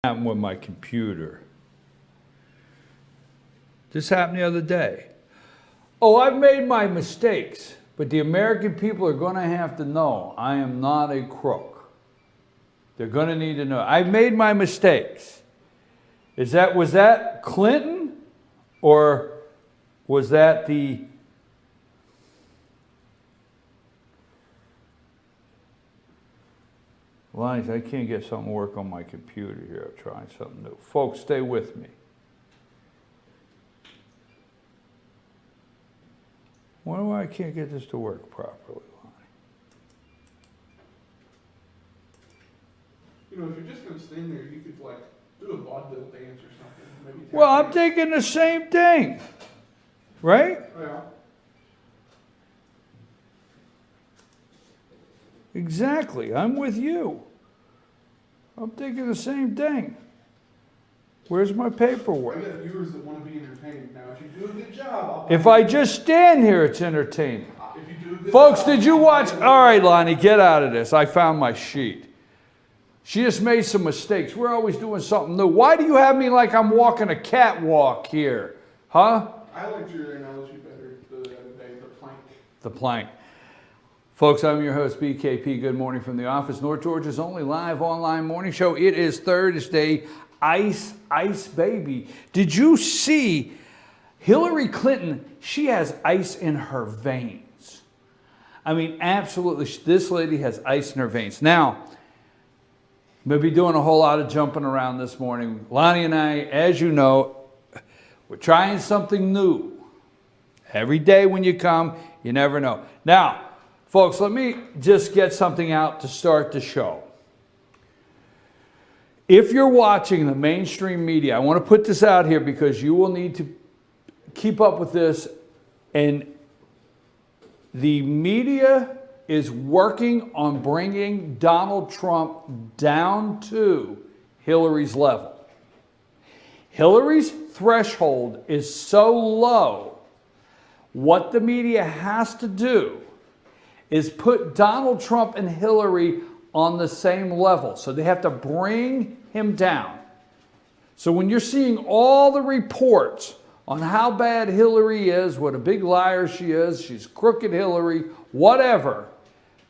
Happened with my computer. This happened the other day. Oh, I've made my mistakes, but the American people are going to have to know I am not a crook. They're going to need to know. I've made my mistakes. Was that Clinton, or was that the lines? I can't get something to work on my computer here. I'm trying something new. Folks, stay with me. Why I can't get this to work properly, Lonnie? You know, if you're just going to stand there, you could, like, do a vaudeville dance or something. Maybe well, I'm thinking the same thing. Right? Yeah. Exactly. I'm with you. I'm thinking the same thing. Where's my paperwork? I got viewers that want to be entertained. Now, if you do a good job, If I just stand here, it's entertaining. if you do a good Folks, job, did you watch? All right, Lonnie, get out of this. I found my sheet. She just made some mistakes. We're always doing something new. Why do you have me like I'm walking a catwalk here? Huh? I liked your analogy better the other day, the plank. The plank. Folks, I'm your host, BKP. Good morning from the office. North Georgia's only live online morning show. It is Thursday. Ice baby. Did you see Hillary Clinton? She has ice in her veins. I mean, absolutely. This lady has ice in her veins. Now, we'll be doing a whole lot of jumping around this morning. Lonnie and I, as you know, we're trying something new. Every day when you come, you never know. Now, folks, let me just get something out to start the show. If you're watching the mainstream media, I want to put this out here because you will need to keep up with this. And the media is working on bringing Donald Trump down to Hillary's level. Hillary's threshold is so low, what the media has to do is put Donald Trump and Hillary on the same level. So they have to bring him down. So when you're seeing all the reports on how bad Hillary is, what a big liar she is, she's crooked Hillary, whatever,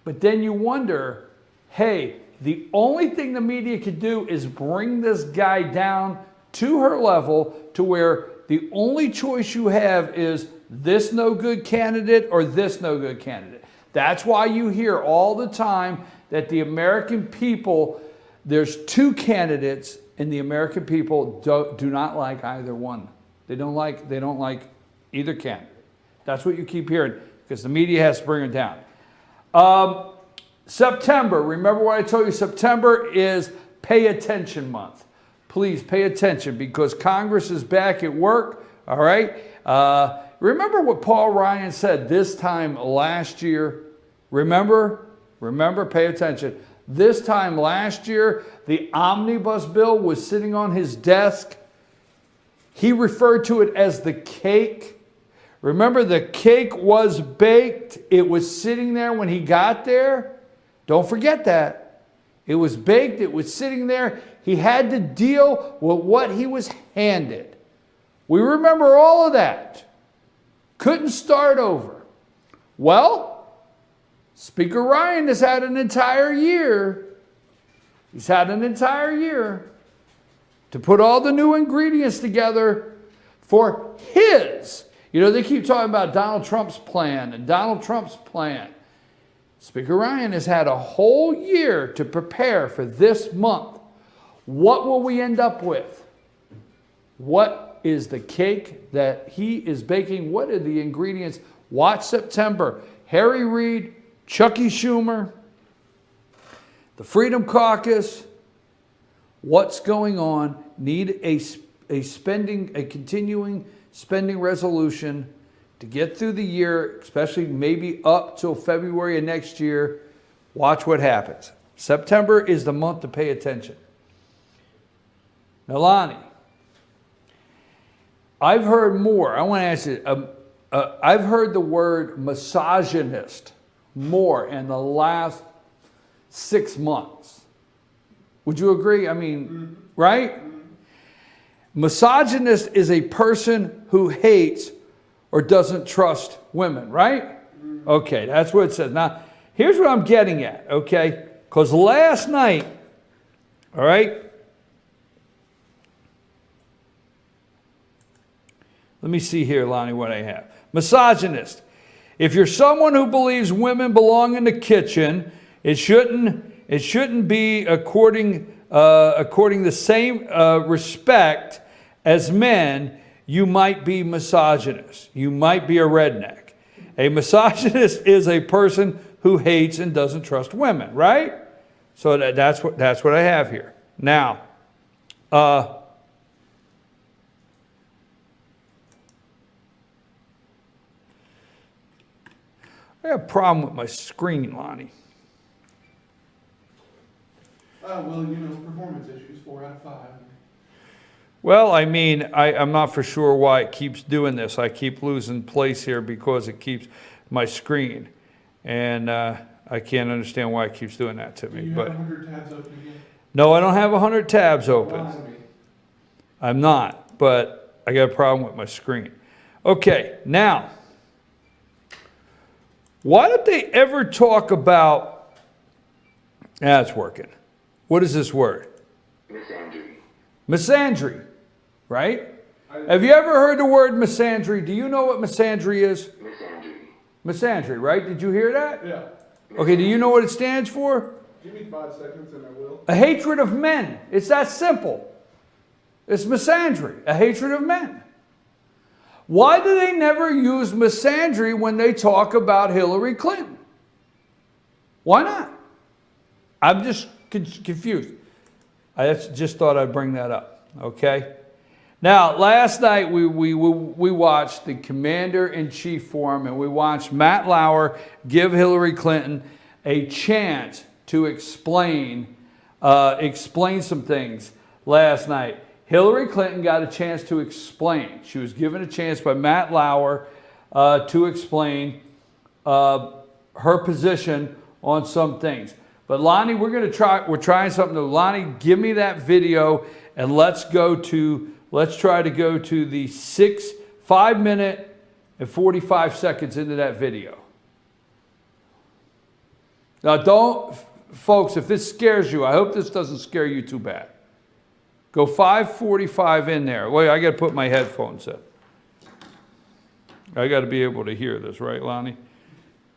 but then you wonder, hey, the only thing the media could do is bring this guy down to her level to where the only choice you have is this no good candidate or this no good candidate. That's why you hear all the time that the American people, there's two candidates, and the American people do not like either one. They don't like either candidate. That's what you keep hearing because the media has to bring it down. September, remember what I told you? September is pay attention month. Please pay attention because Congress is back at work, all right? Remember what Paul Ryan said this time last year? Remember, pay attention. This time last year, the omnibus bill was sitting on his desk. He referred to it as the cake. Remember, the cake was baked. It was sitting there when he got there. Don't forget that. It was baked. It was sitting there. He had to deal with what he was handed. We remember all of that. Couldn't start over. Well, Speaker Ryan has had an entire year. He's had an entire year to put all the new ingredients together for his. You know, they keep talking about Donald Trump's plan and Donald Trump's plan. Speaker Ryan has had a whole year to prepare for this month. What will we end up with? What is the cake that he is baking? What are the ingredients? Watch September. Harry Reid, Chucky Schumer, the Freedom Caucus, what's going on? Need a continuing spending resolution to get through the year, especially maybe up till February of next year. Watch what happens. September is the month to pay attention. Now, Lonnie, I've heard more. I want to ask you, I've heard the word misogynist more in the last 6 months. Would you agree? I mean, right? Misogynist is a person who hates or doesn't trust women, right? Okay, that's what it says. Now, here's what I'm getting at, okay? Because last night, all right, let me see here, Lonnie, what I have. Misogynist. If you're someone who believes women belong in the kitchen, it shouldn't be according the same respect as men. You might be misogynist. You might be a redneck. A misogynist is a person who hates and doesn't trust women, right? So that's what I have here. Now, I have a problem with my screen, Lonnie. Well, performance issues, 4 out of 5. Well, I mean, I'm not for sure why it keeps doing this. I keep losing place here because it keeps my screen. And I can't understand why it keeps doing that to me. Do you have 100 tabs open again? No, I don't have 100 tabs open. Lie to me. I'm not, but I got a problem with my screen. Okay, now, why don't they ever talk about, it's working. What is this word? Misandry. Misandry, right? Have you ever heard the word misandry? Do you know what misandry is? Misandry. Misandry, right? Did you hear that? Yeah. Okay, do you know what it stands for? Give me 5 seconds and I will. A hatred of men. It's that simple. It's misandry, a hatred of men. Why do they never use misandry when they talk about Hillary Clinton? Why not? I'm just confused. I just thought I'd bring that up, okay? Now, last night we watched the Commander-in-Chief Forum, and we watched Matt Lauer give Hillary Clinton a chance to explain some things last night. Hillary Clinton got a chance to explain. She was given a chance by Matt Lauer to explain her position on some things. But Lonnie, we're trying something new. Lonnie, give me that video and let's try to go to the 5 minute and 45 seconds into that video. Now folks, if this scares you, I hope this doesn't scare you too bad. Go 5:45 in there. Wait, I got to put my headphones in. I got to be able to hear this, right, Lonnie?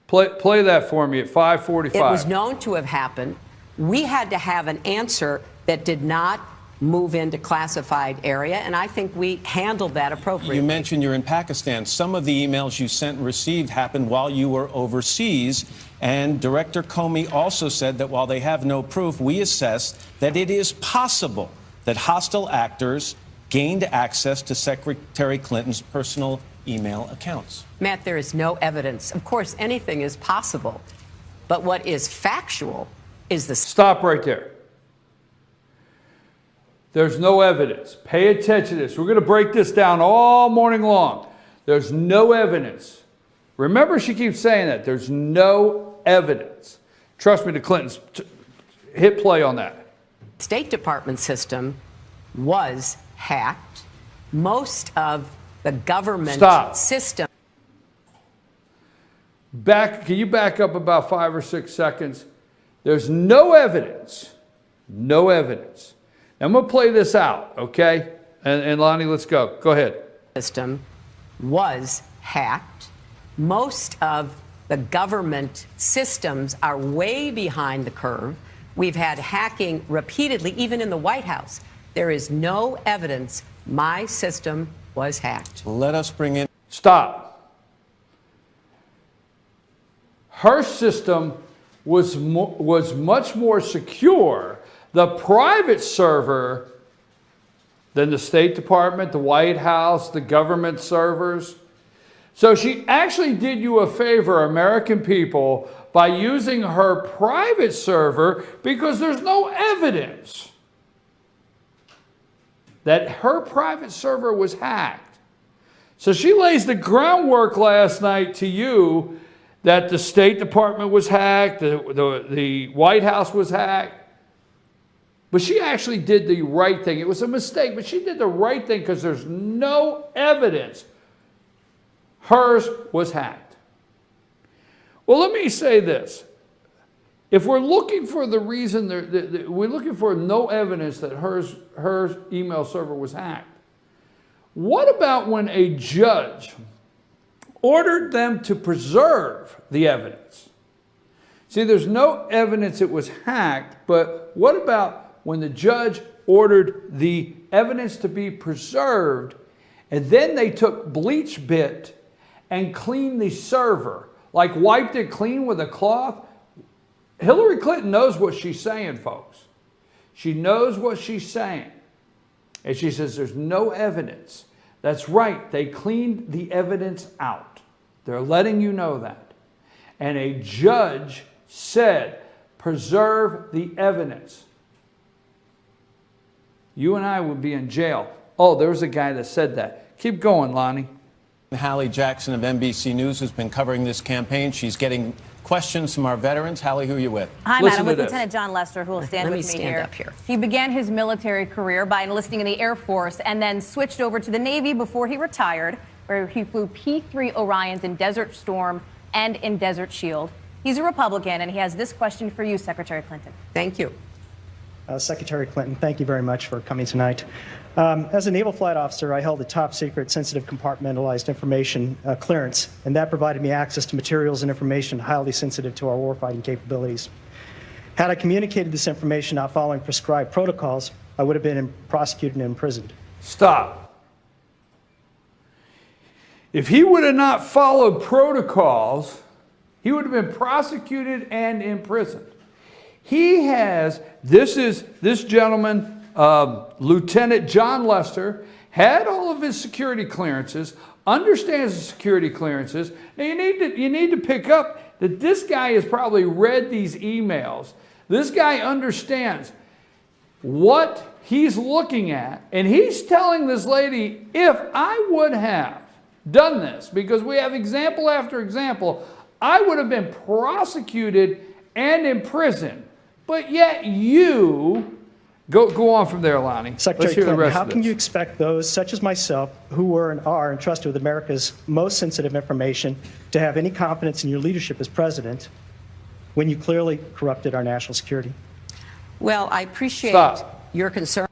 Play that for me at 5:45. It was known to have happened. We had to have an answer that did not move into classified area, and I think we handled that appropriately. You mentioned you're in Pakistan. Some of the emails you sent and received happened while you were overseas, and Director Comey also said that while they have no proof, we assess that it is possible that hostile actors gained access to Secretary Clinton's personal email accounts. Matt, there is no evidence. Of course, anything is possible, but what is factual is the... Stop right there. There's no evidence. Pay attention to this. We're going to break this down all morning long. There's no evidence. Remember, she keeps saying that. There's no evidence. Trust me, the Clintons. Hit play on that. State Department system was hacked. Most of the government system... Can you back up about 5 or 6 seconds? There's no evidence. No evidence. I'm going to play this out, okay? And Lonnie, let's go. Go ahead. System was hacked. Most of the government systems are way behind the curve. We've had hacking repeatedly, even in the White House. There is no evidence my system was hacked. Let us bring in... Stop. Her system was much more secure, the private server, than the State Department, the White House, the government servers. So she actually did you a favor, American people, by using her private server, because there's no evidence that her private server was hacked. So she lays the groundwork last night to you that the State Department was hacked, the White House was hacked. But she actually did the right thing. It was a mistake, but she did the right thing because there's no evidence hers was hacked. Well, let me say this. If we're looking for the reason, we're looking for no evidence that her email server was hacked. What about when a judge ordered them to preserve the evidence? See, there's no evidence it was hacked, but what about when the judge ordered the evidence to be preserved, and then they took bleach bit and cleaned the server, like wiped it clean with a cloth? Hillary Clinton knows what she's saying, folks. She knows what she's saying. And she says there's no evidence. That's right. They cleaned the evidence out. They're letting you know that. And a judge said, preserve the evidence. You and I would be in jail. Oh, there was a guy that said that. Keep going, Lonnie. Hallie Jackson of NBC News has been covering this campaign. She's getting questions from our veterans. Hallie, who are you with? Hi, Listen Madam, with to this. Lieutenant John Lester, who will stand with me stand here. up here. He began his military career by enlisting in the Air Force and then switched over to the Navy before he retired, where he flew P-3 Orions in Desert Storm and in Desert Shield. He's a Republican, and he has this question for you, Secretary Clinton. Thank you. Secretary Clinton, thank you very much for coming tonight. As a naval flight officer, I held a top secret sensitive compartmentalized information clearance, and that provided me access to materials and information highly sensitive to our warfighting capabilities. Had I communicated this information not following prescribed protocols, I would have been prosecuted and imprisoned. Stop. If he would have not followed protocols, he would have been prosecuted and imprisoned. He has, this gentleman, Lieutenant John Lester, had all of his security clearances, understands the security clearances. Now you need to pick up that this guy has probably read these emails. This guy understands what he's looking at, and he's telling this lady, if I would have done this, because we have example after example, I would have been prosecuted and imprisoned. But yet you, go on from there, Lonnie. Secretary Let's hear the Clinton, rest how of can this. you expect those, such as myself, who were and are entrusted with America's most sensitive information, to have any confidence in your leadership as president when you clearly corrupted our national security? Well, I appreciate Stop. your concern.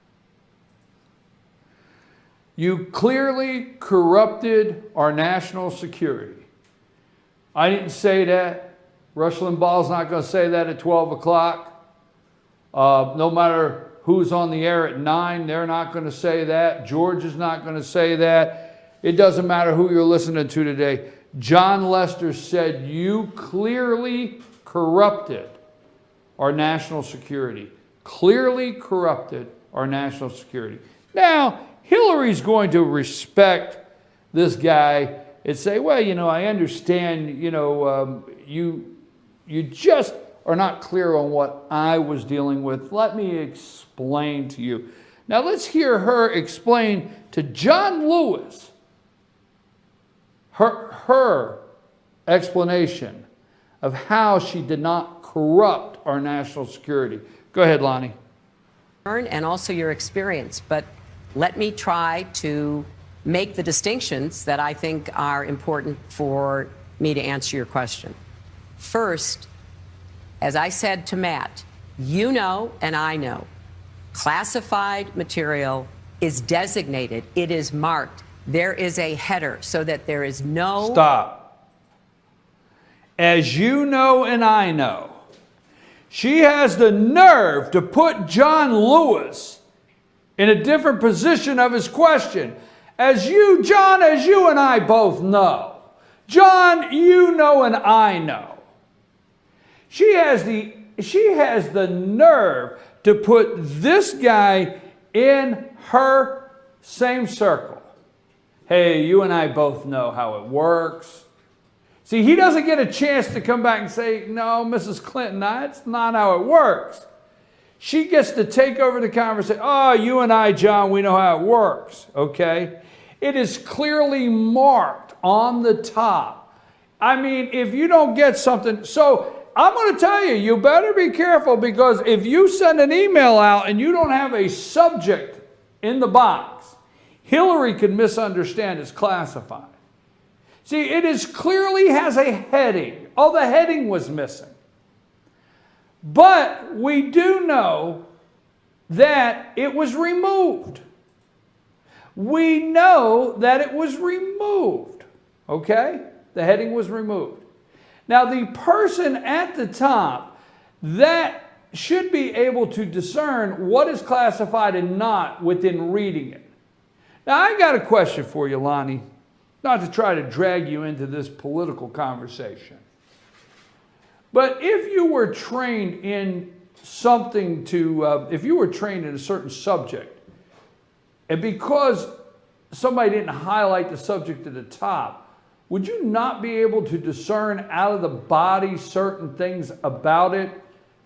You clearly corrupted our national security. I didn't say that. Rush Limbaugh's not going to say that at 12 o'clock. No matter who's on the air at 9, they're not going to say that. George is not going to say that. It doesn't matter who you're listening to today. John Lester said you clearly corrupted our national security. Clearly corrupted our national security. Now, Hillary's going to respect this guy and say, well, you know, I understand, you know, you just are not clear on what I was dealing with. Let me explain to you. Now let's hear her explain to John Lewis her explanation of how she did not corrupt our national security. Go ahead, Lonnie. And also your experience, but let me try to make the distinctions that I think are important for me to answer your question. First, as I said to Matt, you know and I know, classified material is designated, it is marked. There is a header so that there is no... Stop. As you know and I know, she has the nerve to put John Lewis in a different position of his question. As you, John, as you and I both know. John, you know and I know. She has the nerve to put this guy in her same circle. Hey, you and I both know how it works. See, he doesn't get a chance to come back and say, no, Mrs. Clinton, that's not how it works. She gets to take over the conversation. Oh, you and I, John, we know how it works, okay? It is clearly marked on the top. I mean, if you don't get something, so I'm going to tell you, you better be careful, because if you send an email out and you don't have a subject in the box, Hillary could misunderstand it's classified. See, it is clearly has a heading. Oh, the heading was missing. But we do know that it was removed. We know that it was removed. Okay? The heading was removed. Now, the person at the top that should be able to discern what is classified and not within reading it. Now, I got a question for you, Lonnie, not to try to drag you into this political conversation. But if you were trained in something if you were trained in a certain subject, and because somebody didn't highlight the subject at the top, would you not be able to discern out of the body certain things about it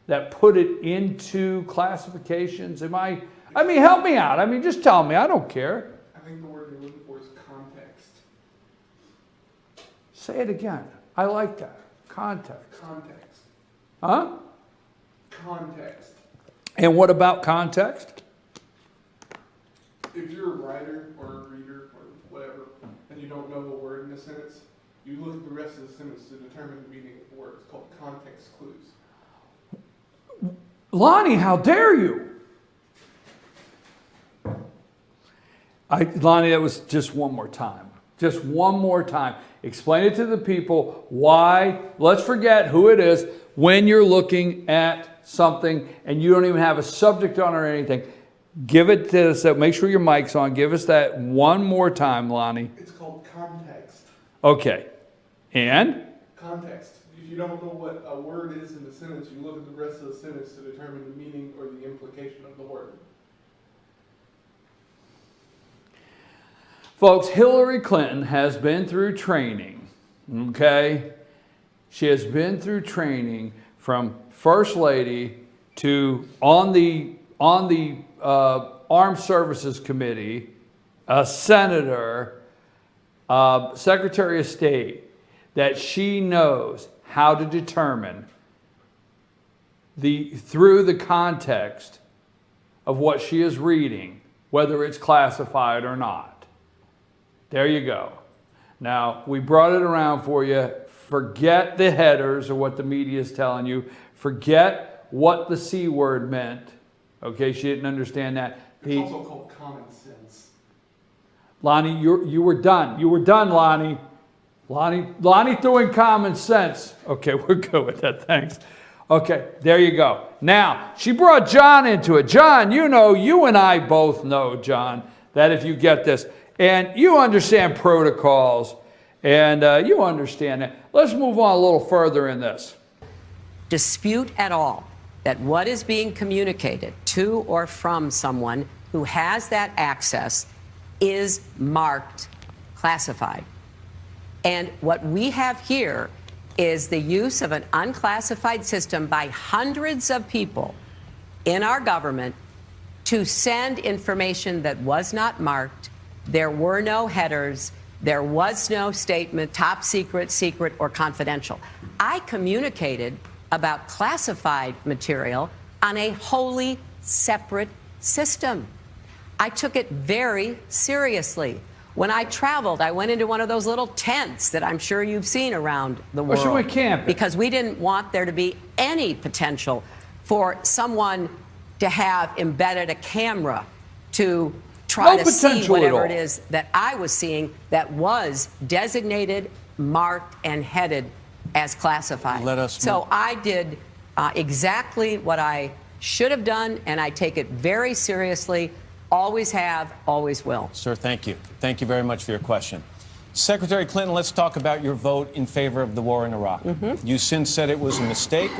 that put it into classifications? I mean, help me out. I mean, just tell me. I don't care. I think the word you're looking for is context. Say it again. I like that. Context. Context. Huh? Context. And what about context? If you're a writer or a reader or whatever, and you don't know a word in a sentence, you look at the rest of the sentence to determine the meaning of the word. It's called context clues. Lonnie, how dare you? Lonnie, that was just one more time. Just one more time. Explain it to the people why. Let's forget who it is when you're looking at something and you don't even have a subject on it or anything. Give it to us. Make sure your mic's on. Give us that one more time, Lonnie. It's called context. Okay. And? Context. If you don't know what a word is in the sentence, you look at the rest of the sentence to determine the meaning or the implication of the word. Folks, Hillary Clinton has been through training, okay? She has been through training from First Lady to on the Armed Services Committee, a senator, Secretary of State, that she knows how to determine through the context of what she is reading, whether it's classified or not. There you go. Now, we brought it around for you. Forget the headers or what the media is telling you. Forget what the C word meant. Okay, she didn't understand that. It's also called common sense. Lonnie, you were done. You were done, Lonnie. Lonnie threw in common sense. Okay, we're good with that. Thanks. Okay, there you go. Now, she brought John into it. John, you know, you and I both know, John, that if you get this, and you understand protocols, and you understand that. Let's move on a little further in this. Dispute at all that what is being communicated to or from someone who has that access is marked classified. And what we have here is the use of an unclassified system by hundreds of people in our government to send information that was not marked. There were no headers. There was no statement, top secret, secret, or confidential. I communicated about classified material on a wholly separate system. I took it very seriously. When I traveled, I went into one of those little tents that I'm sure you've seen around the world. Or should we camp? Because we didn't want there to be any potential for someone to have embedded a camera to try to see whatever it is that I was seeing that was designated, marked, and headed as classified. So I did exactly what I should have done, and I take it very seriously. Always have, always will. Sir, thank you. Thank you very much for your question. Secretary Clinton, let's talk about your vote in favor of the war in Iraq. You since said it was a mistake.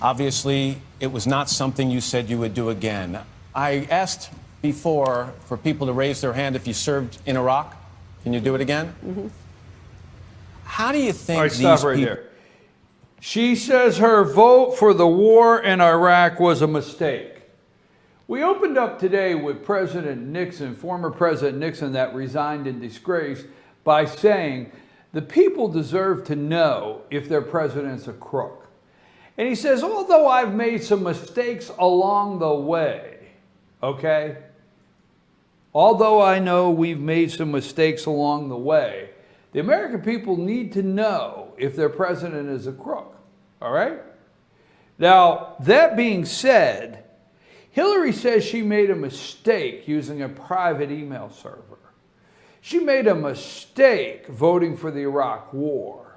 Obviously, it was not something you said you would do again. I asked before for people to raise their hand if you served in Iraq. Can you do it again? How do you think All right, these stop right people... there. She says her vote for the war in Iraq was a mistake. We opened up today with President Nixon, former President Nixon that resigned in disgrace, by saying the people deserve to know if their president's a crook. And he says, although I've made some mistakes along the way, okay? Although I know we've made some mistakes along the way, the American people need to know if their president is a crook, all right? Now, that being said, Hillary says she made a mistake using a private email server. She made a mistake voting for the Iraq War.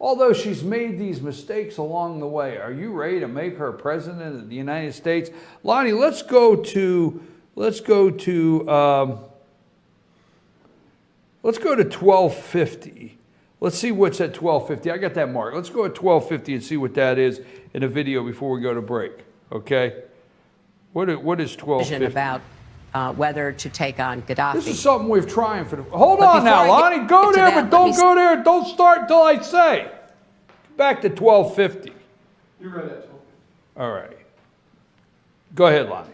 Although she's made these mistakes along the way, are you ready to make her president of the United States? Lonnie, let's go to 1250. Let's see what's at 1250. I got that mark. Let's go at 1250 and see what that is in a video before we go to break. Okay? What is 1250? About whether to take on Gaddafi. This is something we've tried for. Hold on now, Lonnie. Go there, but don't go there. Don't start until I say. Back to 1250. You're right at 1250. All right. Go ahead, Lonnie.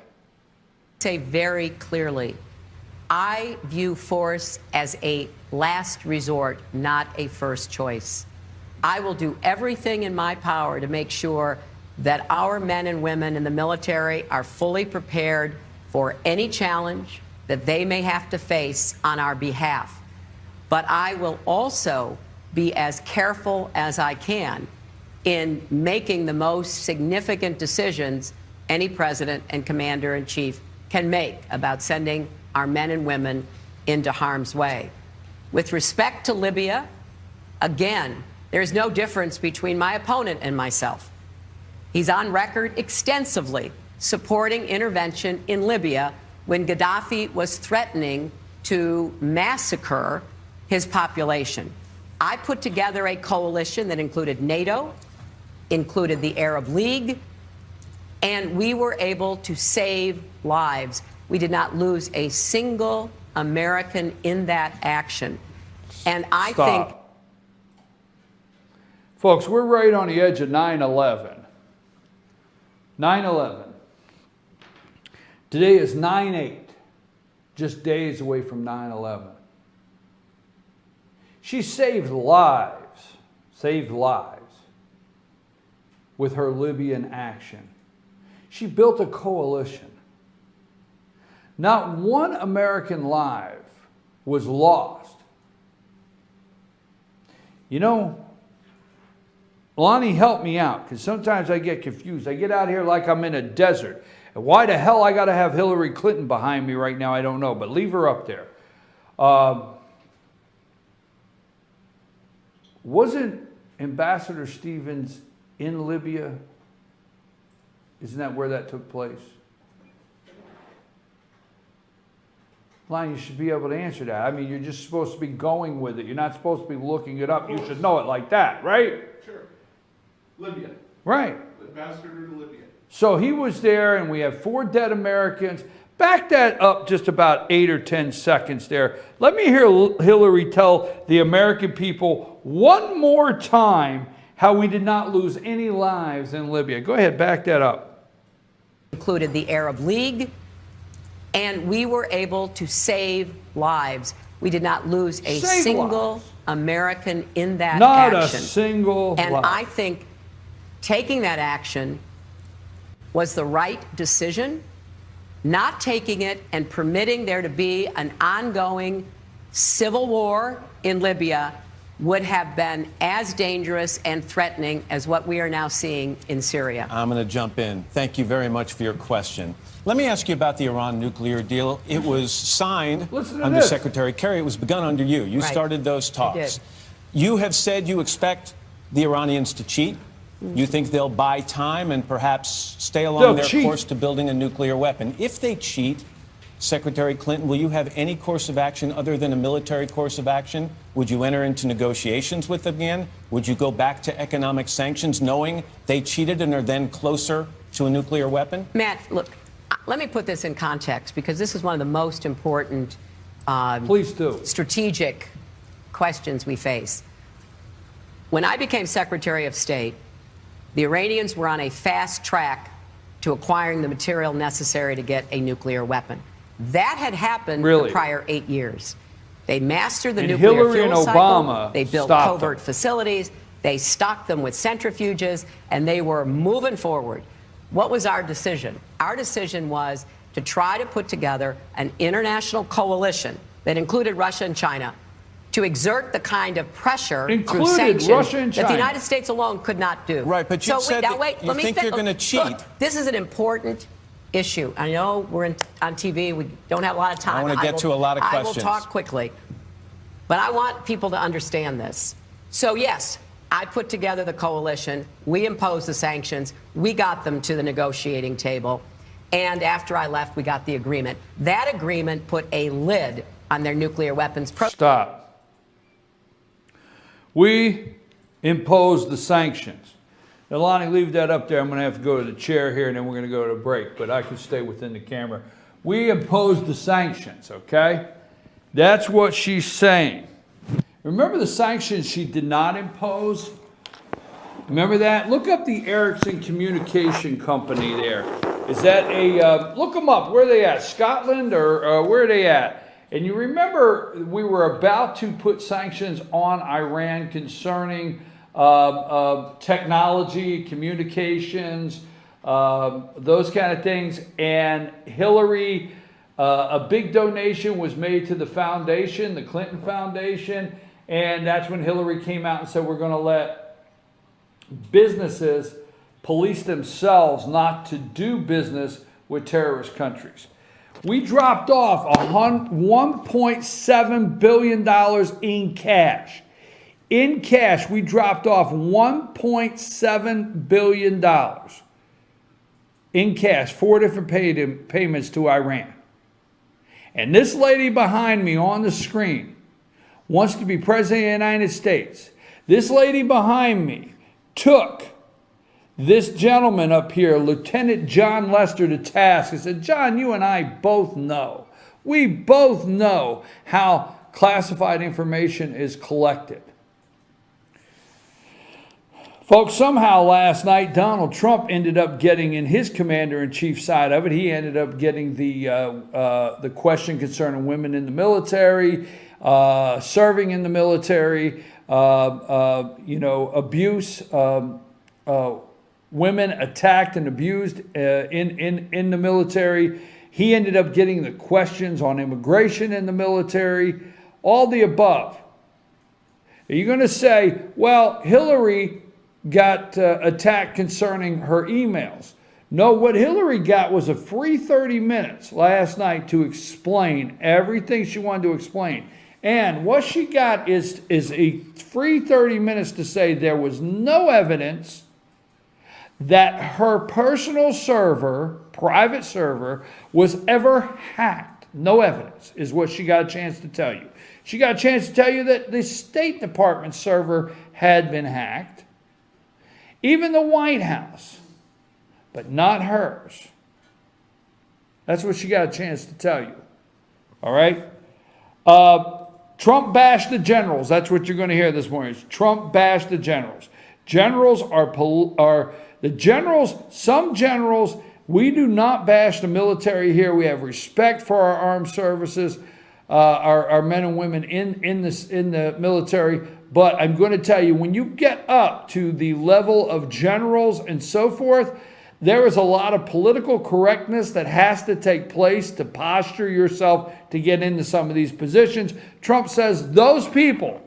Say very clearly, I view force as a last resort, not a first choice. I will do everything in my power to make sure that our men and women in the military are fully prepared for any challenge that they may have to face on our behalf. But I will also be as careful as I can in making the most significant decisions any president and commander-in-chief can make about sending our men and women into harm's way. With respect to Libya, again, there's no difference between my opponent and myself. He's on record extensively supporting intervention in Libya when Gaddafi was threatening to massacre his population. I put together a coalition that included NATO, included the Arab League, and we were able to save lives. We did not lose a single American in that action. And I think... Folks, we're right on the edge of 9/11. 9/11. Today is 9/8, just days away from 9/11. She saved lives with her Libyan action. She built a coalition. Not one American life was lost. You know, Lonnie, help me out, because sometimes I get confused. I get out here like I'm in a desert. And why the hell I got to have Hillary Clinton behind me right now, I don't know, but leave her up there. Wasn't Ambassador Stevens in Libya? Isn't that where that took place? Lonnie, you should be able to answer that. I mean, you're just supposed to be going with it. You're not supposed to be looking it up. You should know it like that, right? Sure. Libya. Right. Ambassador to Libya. So he was there, and we have 4 dead Americans. Back that up just about 8 or 10 seconds there. Let me hear Hillary tell the American people one more time how we did not lose any lives in Libya. Go ahead, back that up. Included the Arab League, and we were able to save lives. We did not lose a single American in that action. Not a single And life. I think taking that action was the right decision. Not taking it and permitting there to be an ongoing civil war in Libya would have been as dangerous and threatening as what we are now seeing in Syria. I'm going to jump in. Thank you very much for your question. Let me ask you about the Iran nuclear deal. It was signed under Secretary Kerry. It was begun under you. You started those talks. You have said you expect the Iranians to cheat. You think they'll buy time and perhaps stay along their course to building a nuclear weapon. If they cheat, Secretary Clinton, will you have any course of action other than a military course of action? Would you enter into negotiations with them again? Would you go back to economic sanctions knowing they cheated and are then closer to a nuclear weapon? Matt, look, let me put this in context, because this is one of the most important Please do. strategic questions we face. When I became Secretary of State, the Iranians were on a fast track to acquiring the material necessary to get a nuclear weapon. That had happened the prior 8 years. They mastered the nuclear fuel cycle. They built covert facilities. They stocked them with centrifuges, and they were moving forward. What was our decision? Our decision was to try to put together an international coalition that included Russia and China to exert the kind of pressure through sanctions Russia and China that the United States alone could not do. Right, but you said now wait, you let me think you're going to cheat. Look, this is an important issue. I know we're on TV. We don't have a lot of time. I want to get to a lot of questions. I will talk quickly. But I want people to understand this. So, yes, I put together the coalition. We imposed the sanctions. We got them to the negotiating table. And after I left, we got the agreement. That agreement put a lid on their nuclear weapons program. Stop. We imposed the sanctions. Now, Lonnie, leave that up there. I'm going to have to go to the chair here, and then we're going to go to a break, but I can stay within the camera. We imposed the sanctions, okay? That's what she's saying. Remember the sanctions she did not impose? Remember that? Look up the Ericsson Communication Company there. Is that a, look them up. Where are they at? Scotland or where are they at? And you remember we were about to put sanctions on Iran concerning technology, communications, those kind of things. And Hillary, a big donation was made to the foundation, the Clinton Foundation. And that's when Hillary came out and said, we're going to let businesses police themselves not to do business with terrorist countries. We dropped off $1.7 billion in cash. In cash, we dropped off $1.7 billion in cash, 4 different payments to Iran. And this lady behind me on the screen wants to be president of the United States. This lady behind me took this gentleman up here, Lieutenant John Lester, to task and said, John, you and I both know. We both know how classified information is collected. Folks, somehow last night, Donald Trump ended up getting, in his commander-in-chief side of it, he ended up getting the question concerning women in the military, serving in the military, abuse, women attacked and abused in the military. He ended up getting the questions on immigration in the military, all the above. Are you going to say, well, Hillary got attacked concerning her emails? No, what Hillary got was a free 30 minutes last night to explain everything she wanted to explain. And what she got is a free 30 minutes to say there was no evidence that her personal server, private server, was ever hacked. No evidence is what she got a chance to tell you. She got a chance to tell you that the State Department server had been hacked. Even the White House, but not hers. That's what she got a chance to tell you. All right? Trump bashed the generals. That's what you're going to hear this morning. Trump bashed the generals. Generals are the generals, some generals, we do not bash the military here. We have respect for our armed services, our men and women in the military. But I'm going to tell you, when you get up to the level of generals and so forth, there is a lot of political correctness that has to take place to posture yourself to get into some of these positions. Trump says those people,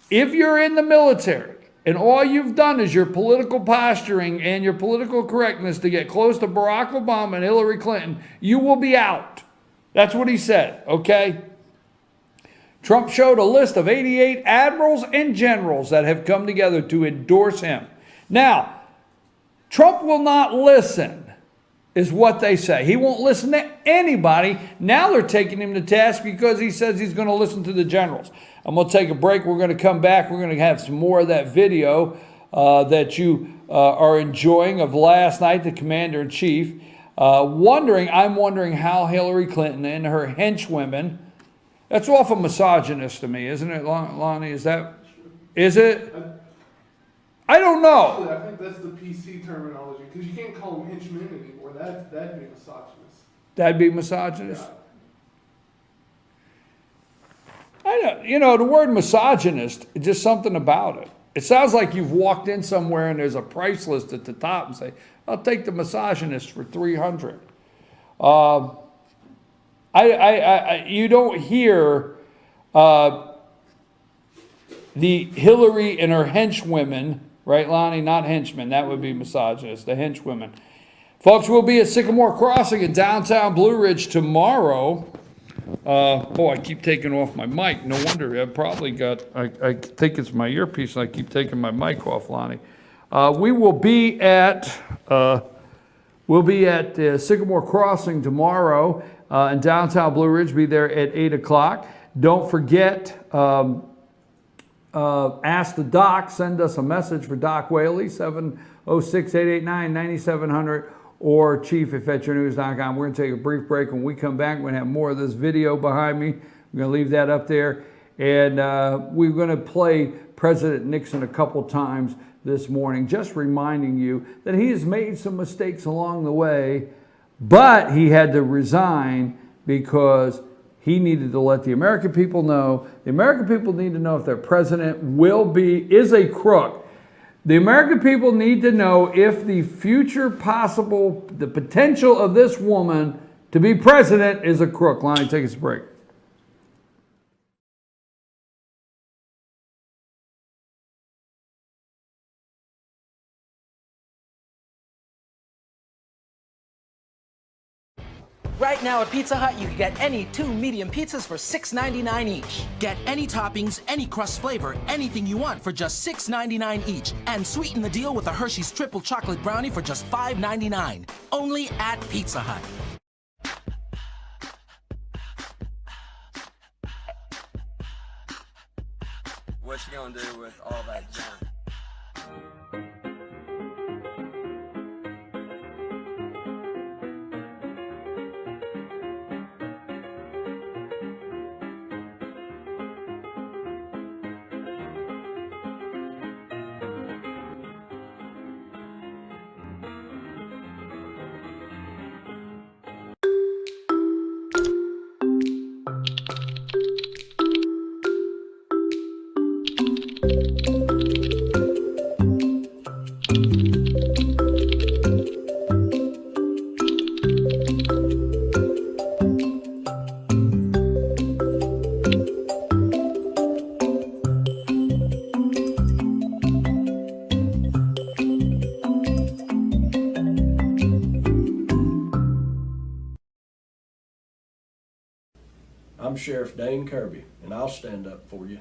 if you're in the military and all you've done is your political posturing and your political correctness to get close to Barack Obama and Hillary Clinton, you will be out. That's what he said, okay? Trump showed a list of 88 admirals and generals that have come together to endorse him. Now, Trump will not listen, is what they say. He won't listen to anybody. Now they're taking him to task because he says he's going to listen to the generals. I'm going to take a break. We're going to come back. We're going to have some more of that video that you are enjoying of last night, the commander-in-chief. I'm wondering how Hillary Clinton and her henchwomen, that's awful misogynist to me, isn't it, Lonnie? Is it? I don't know. I think that's the PC terminology, because you can't call them henchmen anymore. That'd be misogynist. That'd be misogynist? Yeah. I know, the word misogynist, just something about it. It sounds like you've walked in somewhere and there's a price list at the top and say, I'll take the misogynist for $300. You don't hear the Hillary and her henchwomen, right, Lonnie? Not henchmen, that would be misogynist, the henchwomen. Folks, we'll be at Sycamore Crossing in downtown Blue Ridge tomorrow. I keep taking off my mic. No wonder. I probably got, I think it's my earpiece and I keep taking my mic off, Lonnie. We will be at Sycamore Crossing tomorrow in downtown Blue Ridge. Be there at 8 o'clock. Don't forget, ask the doc. Send us a message for Doc Whaley, 706-889-9700. Or chief@fetyournews.com. We're going to take a brief break. When we come back, we're going to have more of this video behind me. We're going to leave that up there. And we're going to play President Nixon a couple times this morning, just reminding you that he has made some mistakes along the way, but he had to resign because he needed to let the American people know. The American people need to know if their president is a crook. The American people need to know if the the potential of this woman to be president is a crook. Lonnie, take us a break. Right now at Pizza Hut, you can get any 2 medium pizzas for $6.99 each. Get any toppings, any crust flavor, anything you want for just $6.99 each. And sweeten the deal with a Hershey's Triple Chocolate Brownie for just $5.99. Only at Pizza Hut. What you gonna do with all that junk? I'm Sheriff Dane Kirby, and I'll stand up for you.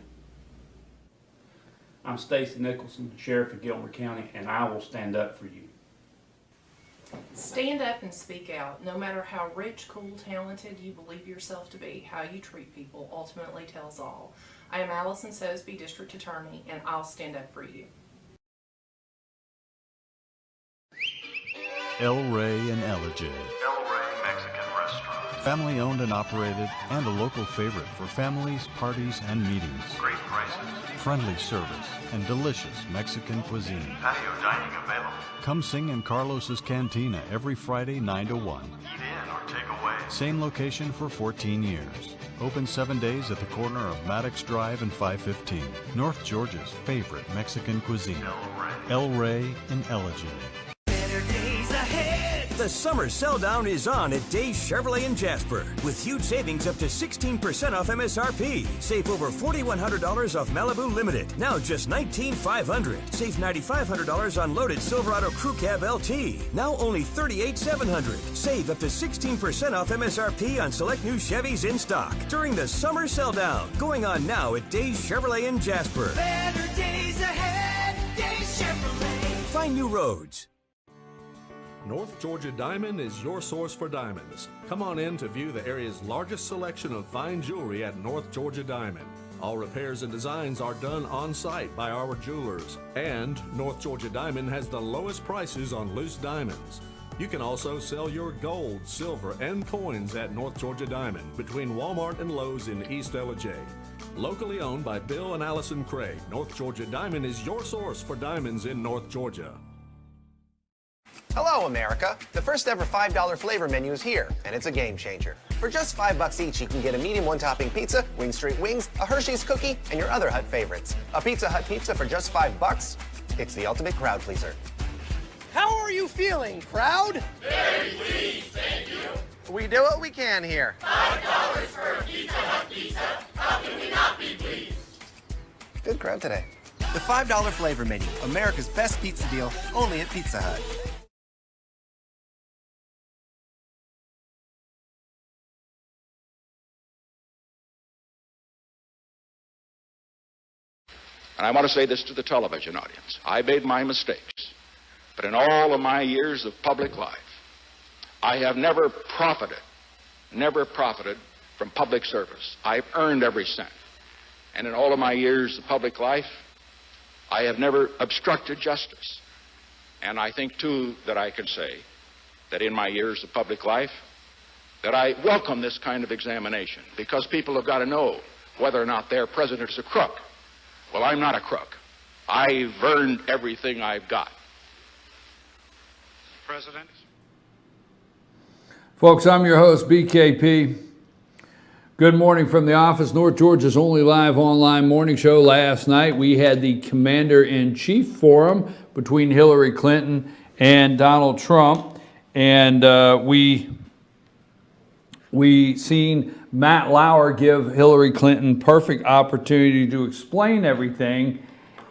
I'm Stacy Nicholson, Sheriff of Gilmer County, and I will stand up for you. Stand up and speak out. No matter how rich, cool, talented you believe yourself to be, how you treat people ultimately tells all. I am Allison Sosby, District Attorney, and I'll stand up for you. El Rey and Ellijay. El Rey Mexican Restaurant. Family owned and operated, and a local favorite for families, parties, and meetings. Great prices. Friendly service and delicious Mexican cuisine. Patio dining available. Come sing in Carlos's Cantina every Friday 9 to 1. Eat in or take away. Same location for 14 years. Open 7 days at the corner of Maddox Drive and 515. North Georgia's favorite Mexican cuisine. El Rey and Ellijay. The summer sell down is on at Days Chevrolet in Jasper with huge savings up to 16% off MSRP. Save over $4,100 off Malibu Limited, now just $19,500. Save $9,500 on loaded Silverado Crew Cab LT, now only $38,700. Save up to 16% off MSRP on select new Chevys in stock during the summer sell down, going on now at Days Chevrolet in Jasper. Better days ahead, Days Chevrolet. Find new roads. North Georgia Diamond is your source for diamonds. Come on in to view the area's largest selection of fine jewelry at North Georgia Diamond. All repairs and designs are done on site by our jewelers. And North Georgia Diamond has the lowest prices on loose diamonds. You can also sell your gold, silver, and coins at North Georgia Diamond between Walmart and Lowe's in East Ellijay. Locally owned by Bill and Allison Craig, North Georgia Diamond is your source for diamonds in North Georgia. Hello, America. The first ever $5 flavor menu is here, and it's a game changer. For just $5 each, you can get a medium one-topping pizza, Wing Street Wings, a Hershey's cookie, and your other Hut favorites. A Pizza Hut pizza for just $5? It's the ultimate crowd pleaser. How are you feeling, crowd? Very pleased, thank you. We do what we can here. $5 for a Pizza Hut pizza. How can we not be pleased? Good crowd today. The $5 flavor menu, America's best pizza deal, only at Pizza Hut. And I want to say this to the television audience. I made my mistakes, but in all of my years of public life, I have never profited from public service. I've earned every cent. And in all of my years of public life, I have never obstructed justice. And I think, too, that I can say that in my years of public life, that I welcome this kind of examination, because people have got to know whether or not their president is a crook. Well, I'm not a crook. I've earned everything I've got. President? Folks, I'm your host, BKP. Good morning from the office. North Georgia's only live online morning show. Last night, we had the Commander-in-Chief Forum between Hillary Clinton and Donald Trump. And we seen Matt Lauer give Hillary Clinton perfect opportunity to explain everything.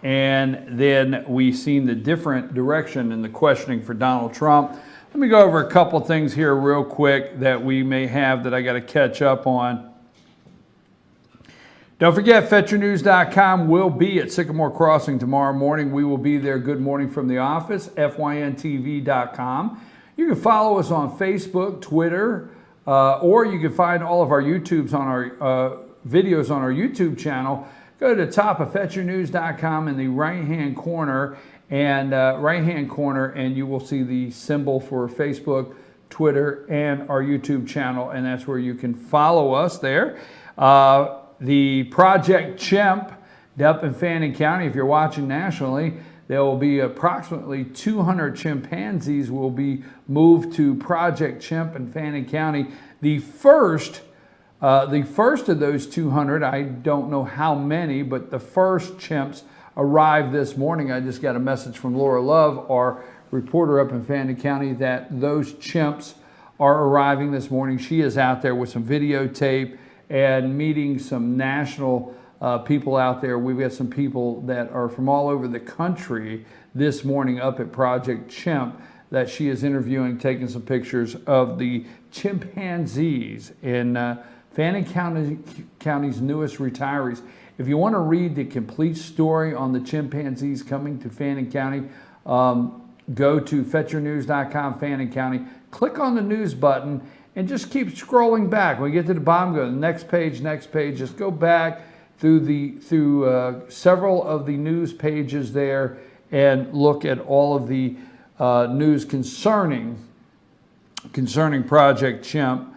And then we seen the different direction in the questioning for Donald Trump. Let me go over a couple things here real quick that we may have that I got to catch up on. Don't forget, FetcherNews.com will be at Sycamore Crossing tomorrow morning. We will be there. Good morning from the office, FYNTV.com. You can follow us on Facebook, Twitter, or you can find all of our YouTubes on our videos on our YouTube channel. Go to the top of FetcherNews.com in the right-hand corner, and you will see the symbol for Facebook, Twitter, and our YouTube channel, and that's where you can follow us there. The Project Chimp up in Fannin County, if you're watching nationally, there will be approximately 200 chimpanzees will be moved to Project Chimp in Fannin County. The first of those 200, I don't know how many, but the first chimps arrived this morning. I just got a message from Laura Love, our reporter up in Fannin County, that those chimps are arriving this morning. She is out there with some videotape and meeting some national people out there. We've got some people that are from all over the country this morning up at Project Chimp that she is interviewing, taking some pictures of the chimpanzees in Fannin County's newest retirees. If you want to read the complete story on the chimpanzees coming to Fannin County, go to FetcherNews.com, Fannin County, click on the news button, and just keep scrolling back. When you get to the bottom, go to the next page, just go back through several of the news pages there and look at all of the news concerning Project Chimp.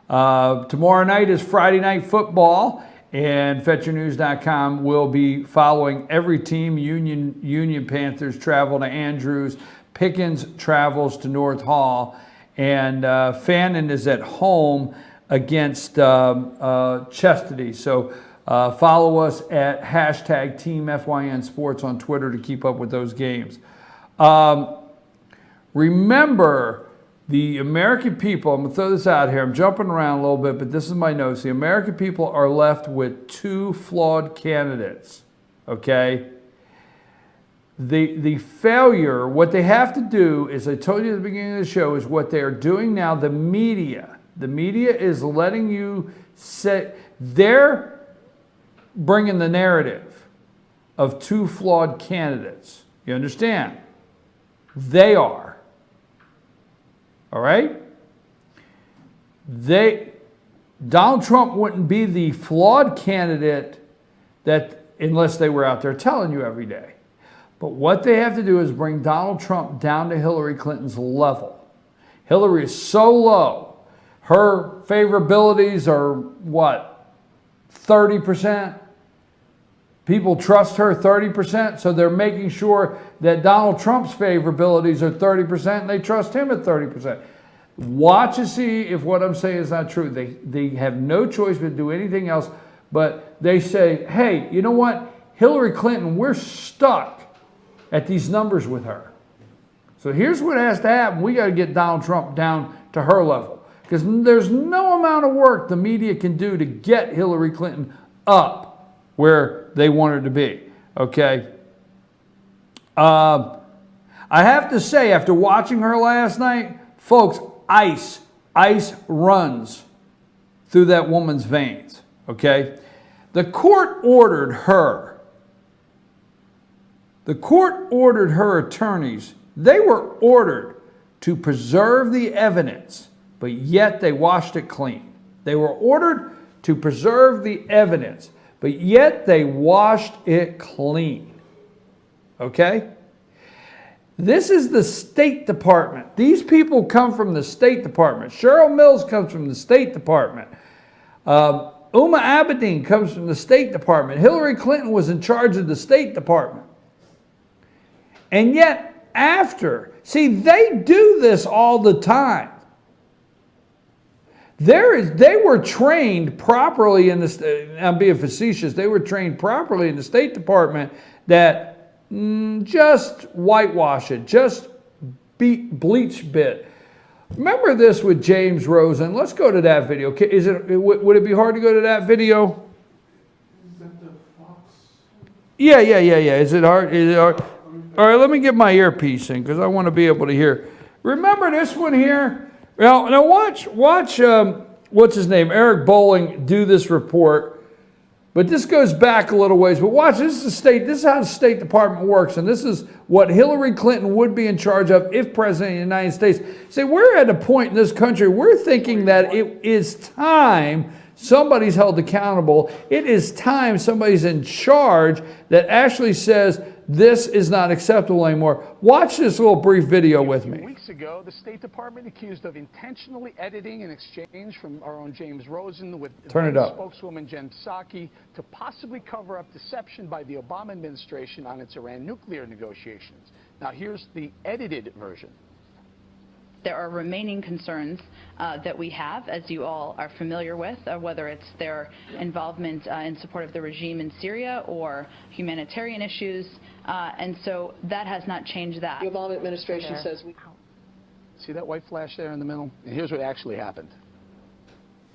Tomorrow night is Friday Night Football, and FetcherNews.com will be following every team. Union Panthers travel to Andrews, Pickens travels to North Hall, and Fannin is at home against Chastity. So follow us at hashtag Team FYN Sports on Twitter to keep up with those games. Remember, the American people, I'm going to throw this out here. I'm jumping around a little bit, but this is my notes. The American people are left with two flawed candidates, okay? The failure, what they have to do, is I told you at the beginning of the show, is what they are doing now, the media. The media is letting you say, they're bringing the narrative of two flawed candidates. You understand? They are. All right? Donald Trump wouldn't be the flawed candidate unless they were out there telling you every day. But what they have to do is bring Donald Trump down to Hillary Clinton's level. Hillary is so low. Her favorabilities are what? 30%? People trust her 30%, so they're making sure that Donald Trump's favorabilities are 30% and they trust him at 30%. Watch and see if what I'm saying is not true. They have no choice but to do anything else, but they say, hey, you know what? Hillary Clinton, we're stuck at these numbers with her. So here's what has to happen. We got to get Donald Trump down to her level, because there's no amount of work the media can do to get Hillary Clinton up where they want her to be, okay? I have to say, after watching her last night, folks, ice runs through that woman's veins, okay? The court ordered her attorneys, they were ordered to preserve the evidence, but yet they washed it clean. They were ordered to preserve the evidence, but yet they washed it clean, okay? This is the State Department. These people come from the State Department. Cheryl Mills comes from the State Department. Uma Abedin comes from the State Department. Hillary Clinton was in charge of the State Department. And yet, see, they do this all the time. They were trained properly in the, I'm being facetious, they were trained properly in the State Department that just whitewash it, just bleach bit. Remember this with James Rosen. Let's go to that video. Would it be hard to go to that video? Is that the Fox? Yeah. Is it hard? All right, let me get my earpiece in because I want to be able to hear. Remember this one here? Well, now watch. What's his name? Eric Bolling do this report. But this goes back a little ways. But watch, this is how the State Department works, and this is what Hillary Clinton would be in charge of if President of the United States. See, we're at a point in this country, we're thinking that it is time somebody's held accountable. It is time somebody's in charge that actually says this is not acceptable anymore. Watch this little brief video with me. Weeks ago, the State Department accused of intentionally editing an exchange from our own James Rosen with spokeswoman Jen Psaki to possibly cover up deception by the Obama administration on its Iran nuclear negotiations. Now, here's the edited version. There are remaining concerns that we have, as you all are familiar with, whether it's their involvement in support of the regime in Syria or humanitarian issues, and so that has not changed that. The Obama administration says we... See that white flash there in the middle? And here's what actually happened.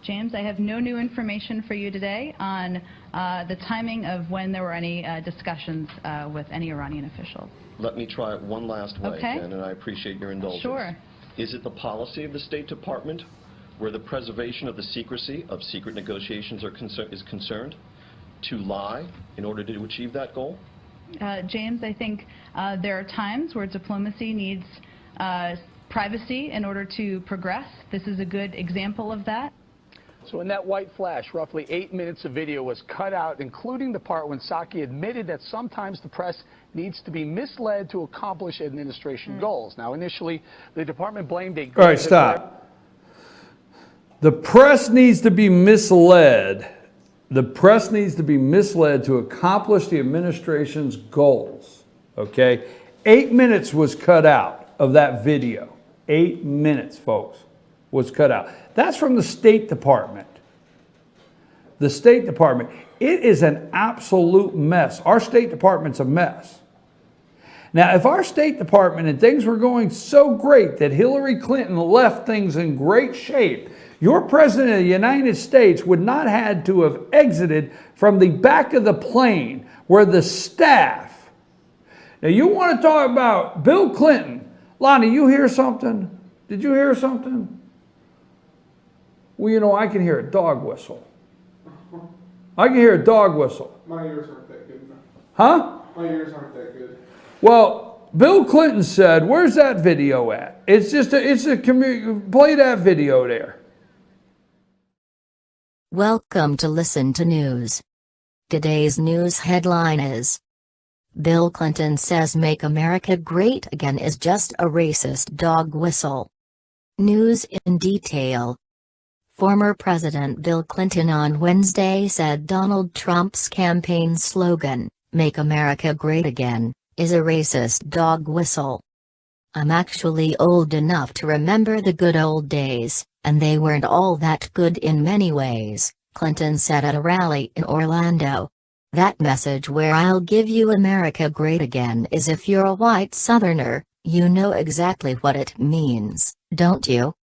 James, I have no new information for you today on the timing of when there were any discussions with any Iranian officials. Let me try it one last way, Jen, and I appreciate your indulgence. Sure. Is it the policy of the State Department where the preservation of the secrecy of secret negotiations is concerned to lie in order to achieve that goal? James, I think there are times where diplomacy needs privacy in order to progress. This is a good example of that. So in that white flash, roughly 8 minutes of video was cut out, including the part when Psaki admitted that sometimes the press needs to be misled to accomplish administration goals. Now, initially, the department blamed a... All right, stop. The press needs to be misled. The press needs to be misled to accomplish the administration's goals, okay? 8 minutes was cut out of that video. 8 minutes, folks, was cut out. That's from the State Department. The State Department. It is an absolute mess. Our State Department's a mess. Now, if our State Department and things were going so great that Hillary Clinton left things in great shape, your President of the United States would not had to have exited from the back of the plane where the staff. Now, you want to talk about Bill Clinton. Lonnie, you hear something? Did you hear something? Well, you know, I can hear a dog whistle. I can hear a dog whistle. My ears aren't that good. Huh? My ears aren't that good. Well, Bill Clinton said, where's that video at? It's just play that video there. Welcome to Listen to News. Today's news headline is: Bill Clinton says Make America Great Again is just a racist dog whistle. News in detail. Former President Bill Clinton on Wednesday said Donald Trump's campaign slogan, Make America Great Again, is a racist dog whistle. I'm actually old enough to remember the good old days, and they weren't all that good in many ways, Clinton said at a rally in Orlando. That message where I'll give you America great again is if you're a white Southerner, you know exactly what it means, don't you?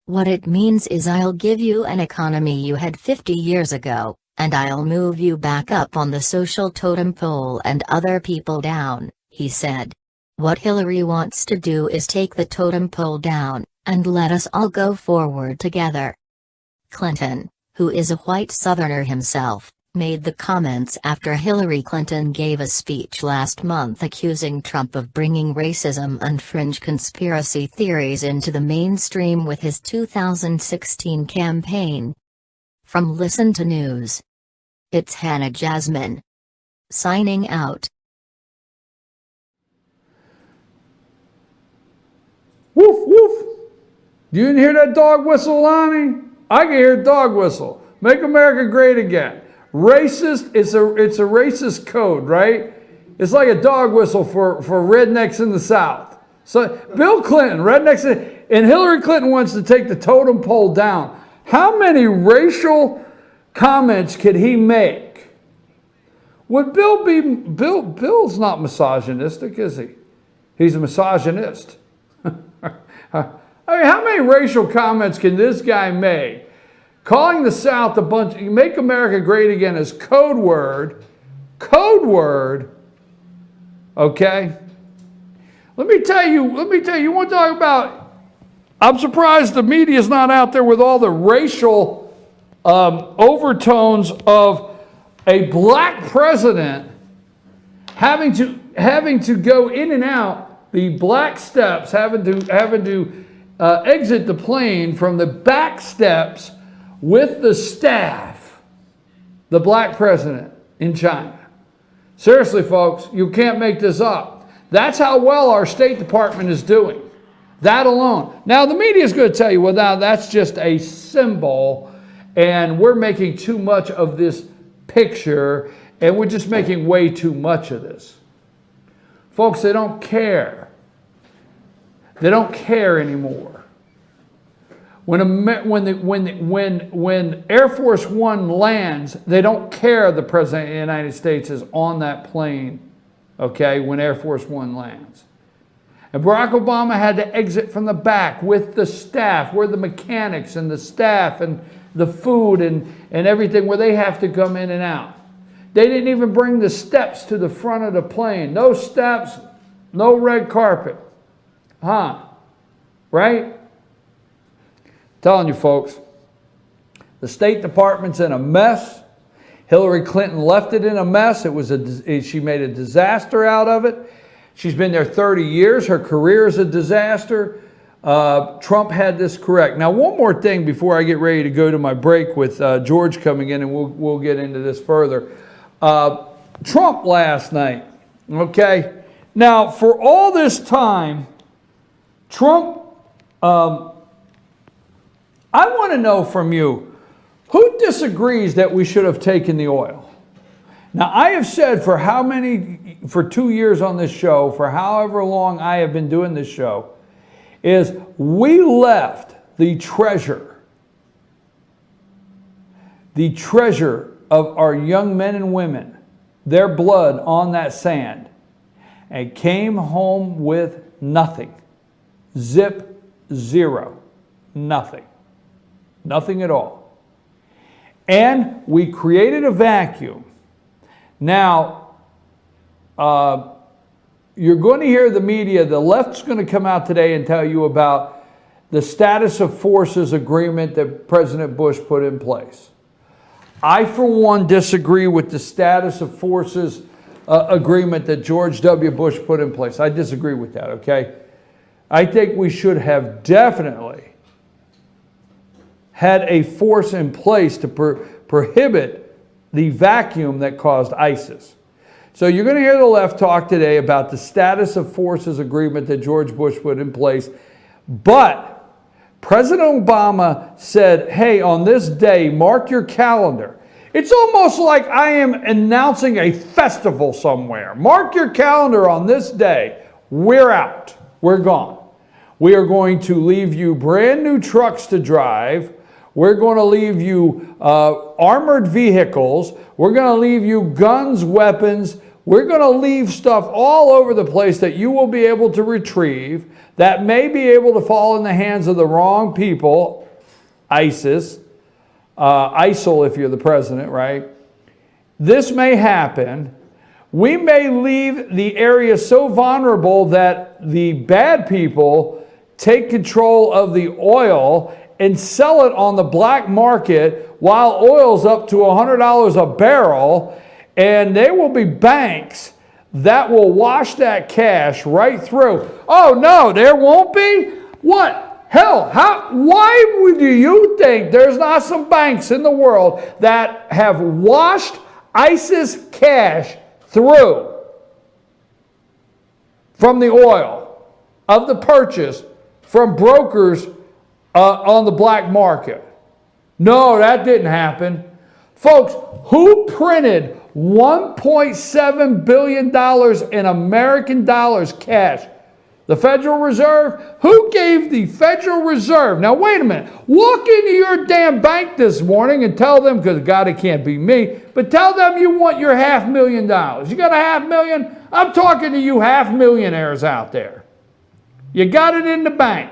What it means is I'll give you an economy you had 50 years ago, and I'll move you back up on the social totem pole and other people down, he said. What Hillary wants to do is take the totem pole down, and let us all go forward together. Clinton, who is a white Southerner himself, made the comments after Hillary Clinton gave a speech last month accusing Trump of bringing racism and fringe conspiracy theories into the mainstream with his 2016 campaign. From Listen to News, it's Hannah Jasmine signing out. Woof, woof. You didn't hear that dog whistle, Lonnie? I can hear a dog whistle. Make America great again. Racist, it's a racist code, right? It's like a dog whistle for rednecks in the South. So Bill Clinton, rednecks, and Hillary Clinton wants to take the totem pole down. How many racial comments could he make? Would Bill be, Bill's not misogynistic, is he? He's a misogynist. I mean, how many racial comments can this guy make? Calling the South a bunch, make America great again is code word, okay? Let me tell you, you want to talk about, I'm surprised the media is not out there with all the racial overtones of a black president having to go in and out the black steps, having to exit the plane from the back steps with the staff, the black president in China. Seriously, folks, you can't make this up. That's how well our State Department is doing. That alone. Now, the media is going to tell you, well, now that's just a symbol, and we're making too much of this picture, and we're just making way too much of this. Folks, they don't care. They don't care anymore. When Air Force One lands, they don't care the President of the United States is on that plane, okay, when Air Force One lands. And Barack Obama had to exit from the back with the staff, where the mechanics and the staff and the food and everything, where they have to come in and out. They didn't even bring the steps to the front of the plane. No steps, no red carpet. Huh? Right? Telling you folks, the State Department's in a mess. Hillary Clinton left it in a mess. She made a disaster out of it. She's been there 30 years. Her career is a disaster. Trump had this correct. Now, one more thing before I get ready to go to my break with George coming in, and we'll get into this further. Trump last night, okay? Now, for all this time, Trump, I want to know from you, who disagrees that we should have taken the oil? Now, I have said for 2 years on this show, for however long I have been doing this show, is we left the treasure of our young men and women, their blood on that sand, and came home with nothing. Zip, zero, nothing. Nothing at all. And we created a vacuum. Now, you're going to hear the media, the left's going to come out today and tell you about the status of forces agreement that President Bush put in place. I, for one, disagree with the status of forces agreement that George W. Bush put in place. I disagree with that, okay? I think we should have definitely had a force in place to prohibit the vacuum that caused ISIS. So you're going to hear the left talk today about the status of forces agreement that George Bush put in place. But President Obama said, hey, on this day, mark your calendar. It's almost like I am announcing a festival somewhere. Mark your calendar on this day. We're out. We're gone. We are going to leave you brand new trucks to drive. We're going to leave you armored vehicles. We're going to leave you guns, weapons. We're going to leave stuff all over the place that you will be able to retrieve that may be able to fall in the hands of the wrong people, ISIS, ISIL if you're the president, right? This may happen. We may leave the area so vulnerable that the bad people take control of the oil and sell it on the black market while oil's up to $100 a barrel, and there will be banks that will wash that cash right through. Oh no, there won't be? What? Hell, why do you think there's not some banks in the world that have washed ISIS cash through from the oil of the purchase from brokers on the black market? No, that didn't happen. Folks, who printed $1.7 billion in American dollars cash? The Federal Reserve? Who gave the Federal Reserve? Now, wait a minute. Walk into your damn bank this morning and tell them, because God, it can't be me, but tell them you want your $500,000. You got a $500,000? I'm talking to you $500,000-aires out there. You got it in the bank.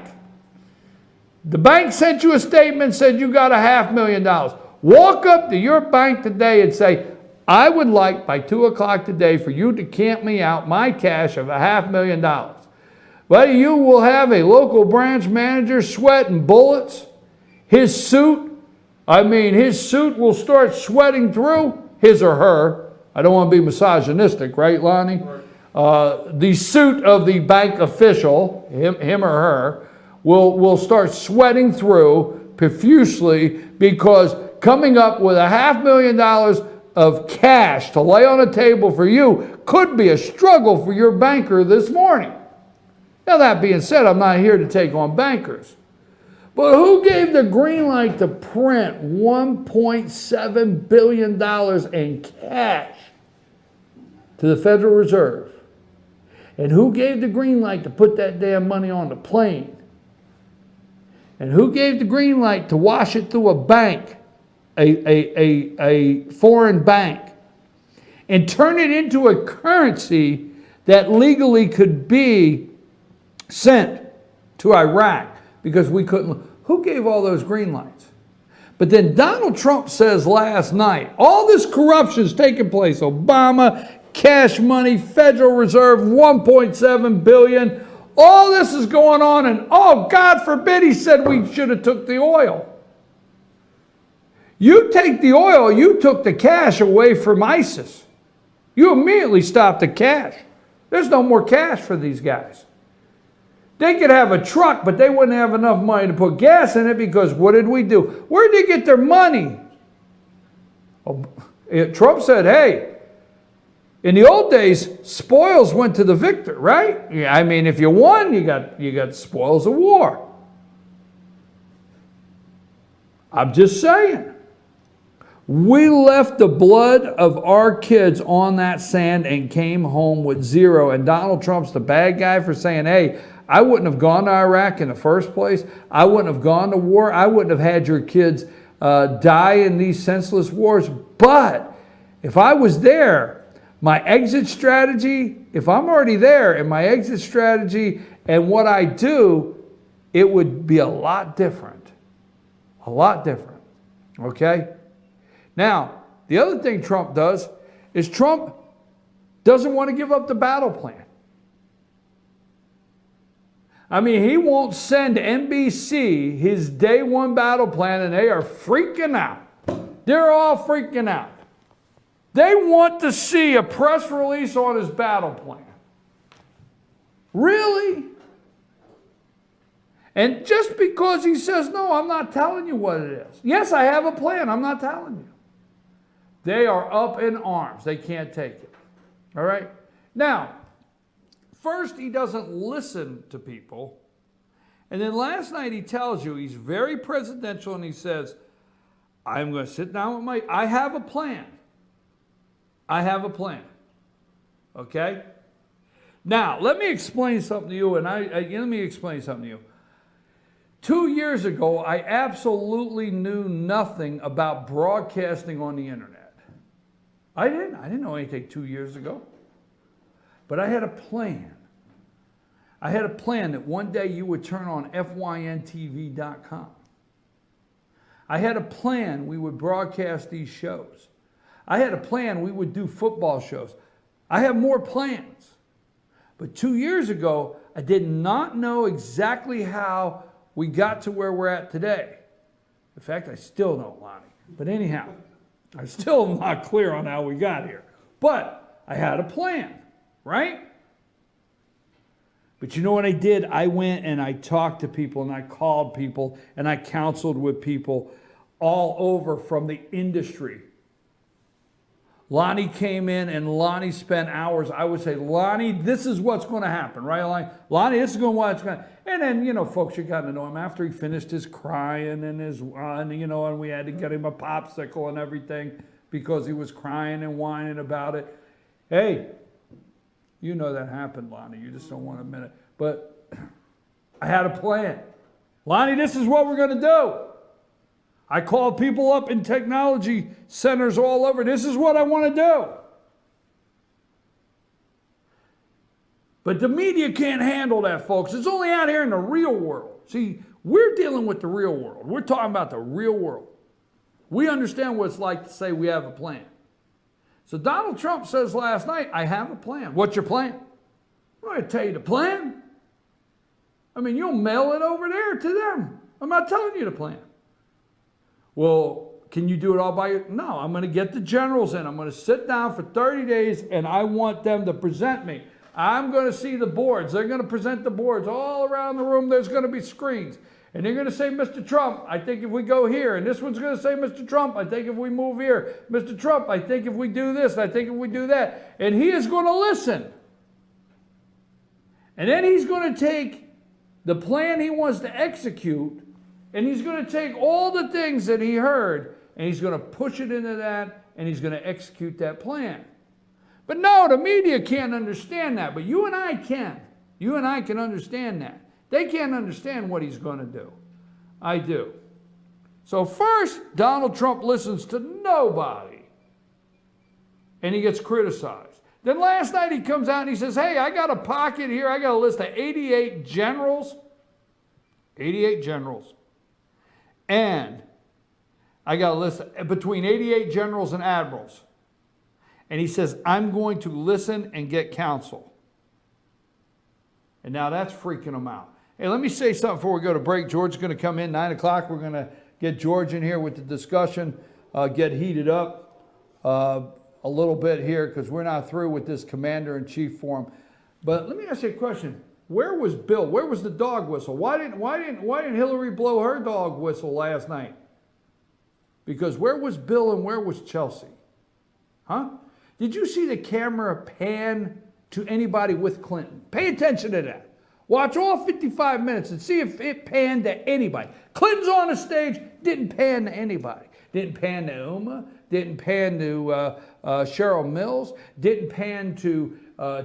The bank sent you a statement, said you got a $500,000. Walk up to your bank today and say, I would like by 2 o'clock today for you to camp me out my cash of a $500,000. Well, you will have a local branch manager sweating bullets. His suit will start sweating through, his or her. I don't want to be misogynistic, right, Lonnie? Right. The suit of the bank official, him or her, will start sweating through profusely, because coming up with a $500,000 of cash to lay on a table for you could be a struggle for your banker this morning. Now, that being said, I'm not here to take on bankers. But who gave the green light to print $1.7 billion in cash to the Federal Reserve? And who gave the green light to put that damn money on the plane? And who gave the green light to wash it through a bank, a foreign bank, and turn it into a currency that legally could be sent to Iraq because we couldn't? Who gave all those green lights? But then Donald Trump says last night, all this corruption is taking place. Obama, cash money, Federal Reserve, $1.7 billion. All this is going on, and oh, God forbid, he said we should have took the oil. You take the oil, you took the cash away from ISIS. You immediately stopped the cash. There's no more cash for these guys. They could have a truck, but they wouldn't have enough money to put gas in it, because what did we do? Where did they get their money? Trump said, hey, in the old days, spoils went to the victor, right? I mean, if you won, you got spoils of war. I'm just saying. We left the blood of our kids on that sand and came home with zero. And Donald Trump's the bad guy for saying, hey, I wouldn't have gone to Iraq in the first place. I wouldn't have gone to war. I wouldn't have had your kids die in these senseless wars. But if I was there, my exit strategy, if I'm already there, and my exit strategy and what I do, it would be a lot different. A lot different. Okay? Now, the other thing Trump does is Trump doesn't want to give up the battle plan. I mean, he won't send NBC his day one battle plan, and they are freaking out. They're all freaking out. They want to see a press release on his battle plan. Really? And just because he says, no, I'm not telling you what it is. Yes, I have a plan. I'm not telling you. They are up in arms. They can't take it. All right? Now, first, he doesn't listen to people. And then last night he tells you, he's very presidential, and he says, I'm going to sit down with I have a plan. I have a plan. Okay? Now, let me explain something to you, and let me explain something to you. 2 years ago, I absolutely knew nothing about broadcasting on the internet. I didn't know anything 2 years ago. But I had a plan. I had a plan that one day you would turn on fyntv.com. I had a plan we would broadcast these shows. I had a plan we would do football shows. I have more plans. But 2 years ago, I did not know exactly how we got to where we're at today. In fact, I still don't, Lonnie. But anyhow, I'm still not clear on how we got here. But I had a plan, right? But you know what I did? I went and I talked to people and I called people and I counseled with people all over from the industry. Lonnie came in and Lonnie spent hours. I would say, Lonnie, this is what's going to happen, right? Lonnie, this is what's going to happen. And then, you know, folks, you got to know him after he finished his crying and his, you know, and we had to get him a popsicle and everything because he was crying and whining about it. Hey, you know that happened, Lonnie. You just don't want to admit it. But I had a plan. Lonnie, this is what we're going to do. I called people up in technology centers all over. This is what I want to do. But the media can't handle that, folks. It's only out here in the real world. See, we're dealing with the real world. We're talking about the real world. We understand what it's like to say we have a plan. So Donald Trump says last night, I have a plan. What's your plan? I'm going to tell you the plan. I mean, you'll mail it over there to them. I'm not telling you the plan. Well, can you do it all by yourself? No, I'm going to get the generals in. I'm going to sit down for 30 days and I want them to present me. I'm going to see the boards. They're going to present the boards all around the room. There's going to be screens. And they're going to say, Mr. Trump, I think if we go here. And this one's going to say, Mr. Trump, I think if we move here. Mr. Trump, I think if we do this. I think if we do that. And he is going to listen. And then he's going to take the plan he wants to execute, and he's going to take all the things that he heard, and he's going to push it into that, and he's going to execute that plan. But no, the media can't understand that, but you and I can. You and I can understand that. They can't understand what he's going to do. I do. So first, Donald Trump listens to nobody, and he gets criticized. Then last night he comes out and he says, hey, I got a pocket here. I got a list of 88 generals. 88 generals. And I got a list between 88 generals and admirals. And he says, I'm going to listen and get counsel. And now that's freaking him out. Hey, let me say something before we go to break. George's going to come in 9 o'clock. We're going to get George in here with the discussion, get heated up a little bit here because we're not through with this commander-in-chief forum. But let me ask you a question. Where was Bill? Where was the dog whistle? Why didn't Hillary blow her dog whistle last night? Because where was Bill and where was Chelsea? Huh? Did you see the camera pan to anybody with Clinton? Pay attention to that. Watch all 55 minutes and see if it panned to anybody. Clinton's on the stage, didn't pan to anybody. Didn't pan to Uma, didn't pan to Cheryl Mills, didn't pan to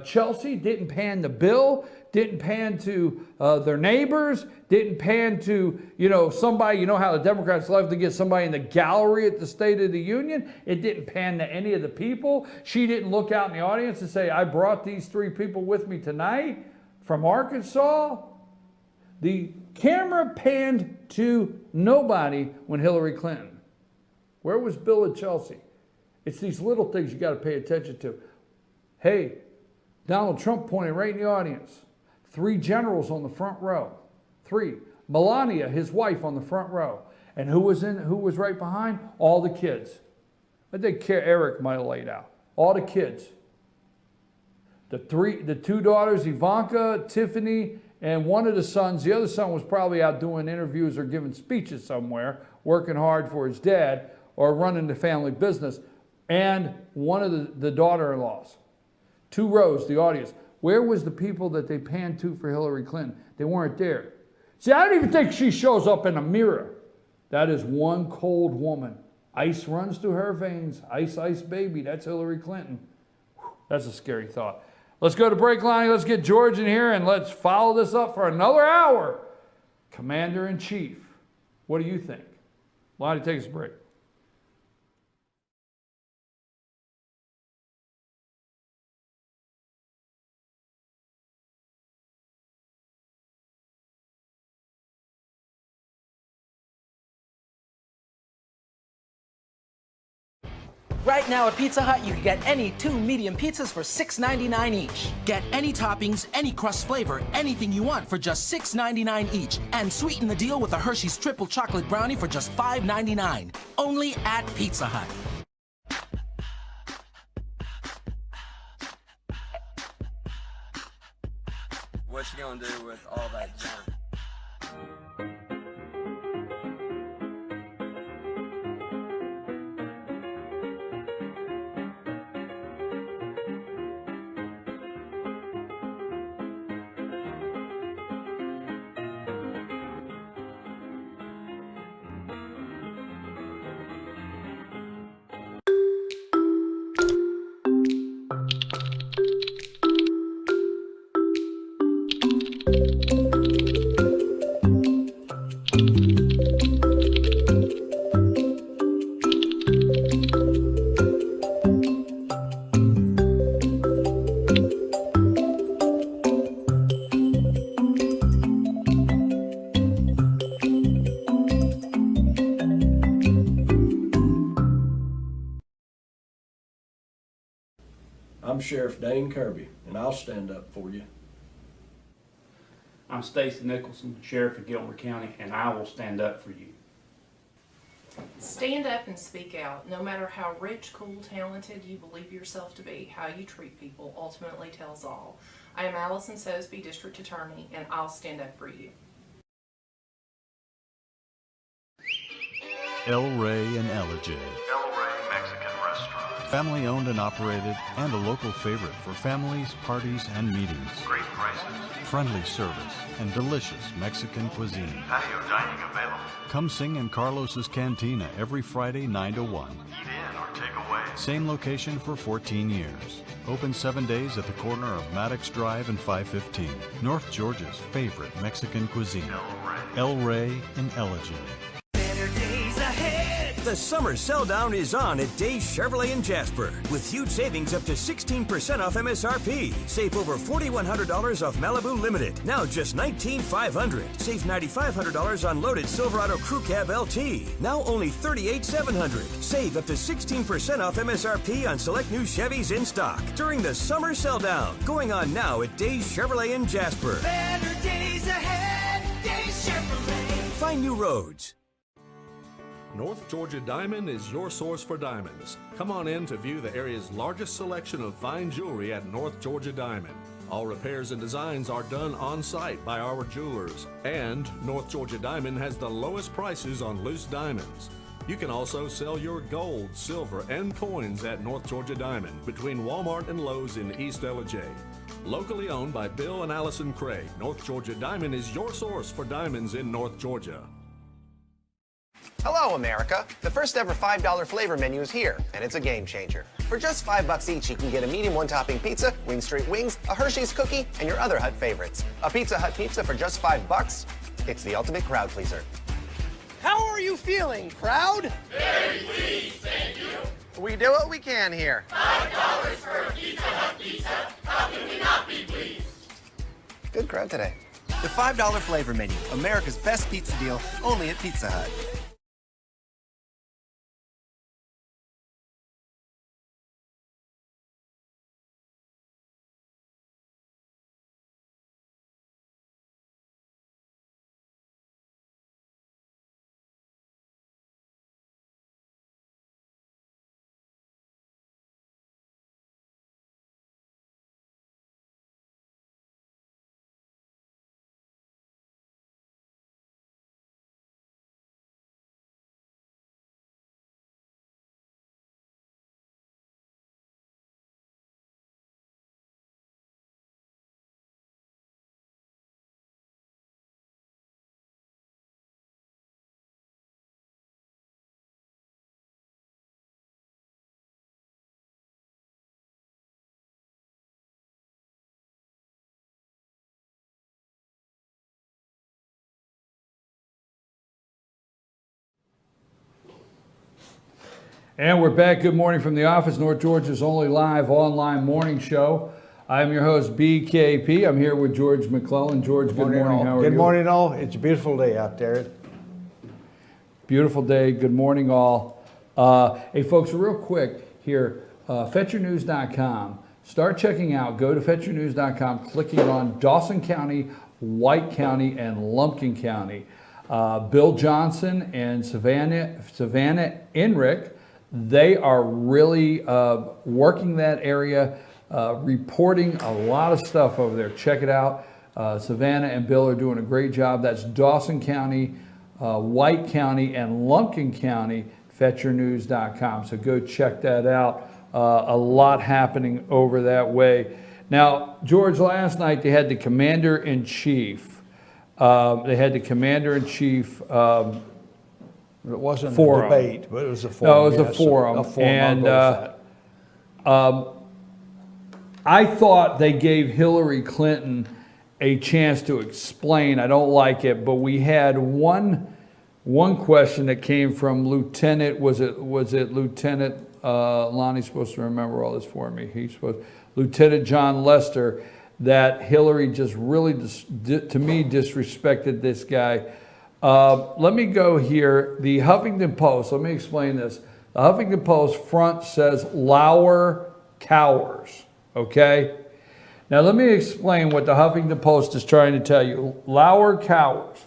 Chelsea, didn't pan to Bill, didn't pan to their neighbors, didn't pan to, somebody, how the Democrats love to get somebody in the gallery at the State of the Union. It didn't pan to any of the people. She didn't look out in the audience and say, I brought these 3 people with me tonight from Arkansas. The camera panned to nobody when Hillary Clinton. Where was Bill and Chelsea? It's these little things you got to pay attention to. Hey, Donald Trump pointed right in the audience. 3 generals on the front row. 3. Melania, his wife, on the front row. And who was right behind? All the kids. I think Eric might have laid out. All the kids. The 2 daughters, Ivanka, Tiffany, and one of the sons. The other son was probably out doing interviews or giving speeches somewhere, working hard for his dad, or running the family business, and one of the daughter-in-laws. 2 rows, the audience. Where was the people that they panned to for Hillary Clinton? They weren't there. See, I don't even think she shows up in a mirror. That is one cold woman. Ice runs through her veins. Ice, ice, baby. That's Hillary Clinton. Whew, that's a scary thought. Let's go to break line. Let's get George in here and let's follow this up for another hour. Commander-in-Chief, what do you think? Lonnie, take us a break. Right now at Pizza Hut, you can get any 2 medium pizzas for $6.99 each. Get any toppings, any crust flavor, anything you want for just $6.99 each. And sweeten the deal with a Hershey's Triple Chocolate Brownie for just $5.99. Only at Pizza Hut. What you gonna do with all that junk? I'm Sheriff Dane Kirby, and I'll stand up for you. I'm Stacy Nicholson, Sheriff of Gilmer County, and I will stand up for you. Stand up and speak out. No matter how rich, cool, talented you believe yourself to be, how you treat people ultimately tells all. I am Allison Sosby, District Attorney, and I'll stand up for you. El Rey and Ellijay. El Rey Mexican Restaurant. Family owned and operated, and a local favorite for families, parties, and meetings. Great prices. Friendly service and delicious Mexican cuisine. Patio dining available. Come sing in Carlos's Cantina every Friday 9 to 1. Eat in or take away. Same location for 14 years. Open 7 days at the corner of Maddox Drive and 515. North Georgia's favorite Mexican cuisine. El Rey and Ellijay. The summer sell down is on at Days Chevrolet in Jasper with huge savings up to 16% off MSRP. Save over $4,100 off Malibu Limited. Now just $19,500. Save $9,500 on loaded Silverado Crew Cab LT. Now only $38,700. Save up to 16% off MSRP on select new Chevys in stock during the summer sell down. Going on now at Days Chevrolet in Jasper. Better days ahead, Days Chevrolet. Find new roads. North Georgia Diamond is your source for diamonds. Come on in to view the area's largest selection of fine jewelry at North Georgia Diamond. All repairs and designs are done on site by our jewelers. And North Georgia Diamond has the lowest prices on loose diamonds. You can also sell your gold, silver, and coins at North Georgia Diamond between Walmart and Lowe's in East Ellijay. Locally owned by Bill and Allison Craig, North Georgia Diamond is your source for diamonds in North Georgia. Hello, America. The first ever $5 flavor menu is here, and it's a game changer. For just $5 each, you can get a medium one-topping pizza, Wing Street Wings, a Hershey's cookie, and your other Hut favorites. A Pizza Hut pizza for just $5. It's the ultimate crowd pleaser. How are you feeling, crowd? Very pleased, thank you. We do what we can here. $5 for a Pizza Hut pizza. How can we not be pleased? Good crowd today. The $5 flavor menu, America's best pizza deal, only at Pizza Hut. And we're back. Good morning from the office, North Georgia's only live online morning show. I'm your host, BKP. I'm here with George McClellan. George, good morning. How are you? Good morning, all. It's a beautiful day out there. Beautiful day. Good morning, all. Hey, folks, real quick here, FetchYourNews.com. Start checking out. Go to FetchYourNews.com, clicking on Dawson County, White County, and Lumpkin County. Bill Johnson and Savannah Enrick, they are really working that area, reporting a lot of stuff over there. Check it out. Savannah and Bill are doing a great job. That's Dawson County, White County, and Lumpkin County, FetchYourNews.com. So go check that out. A lot happening over that way. Now, George, last night they had the Commander-in-Chief. They had the Commander-in-Chief it wasn't forum. a debate, but it was a forum. No, it was a forum. A forum. And I thought they gave Hillary Clinton a chance to explain. I don't like it, but we had one question that came from Lieutenant. Was it Lieutenant? Lonnie's supposed to remember all this for me. Lieutenant John Lester. That Hillary just really, to me, disrespected this guy. Let me go here. The Huffington Post, let me explain this. The Huffington Post front says Lauer cowers, okay? Now let me explain what the Huffington Post is trying to tell you. Lauer cowers.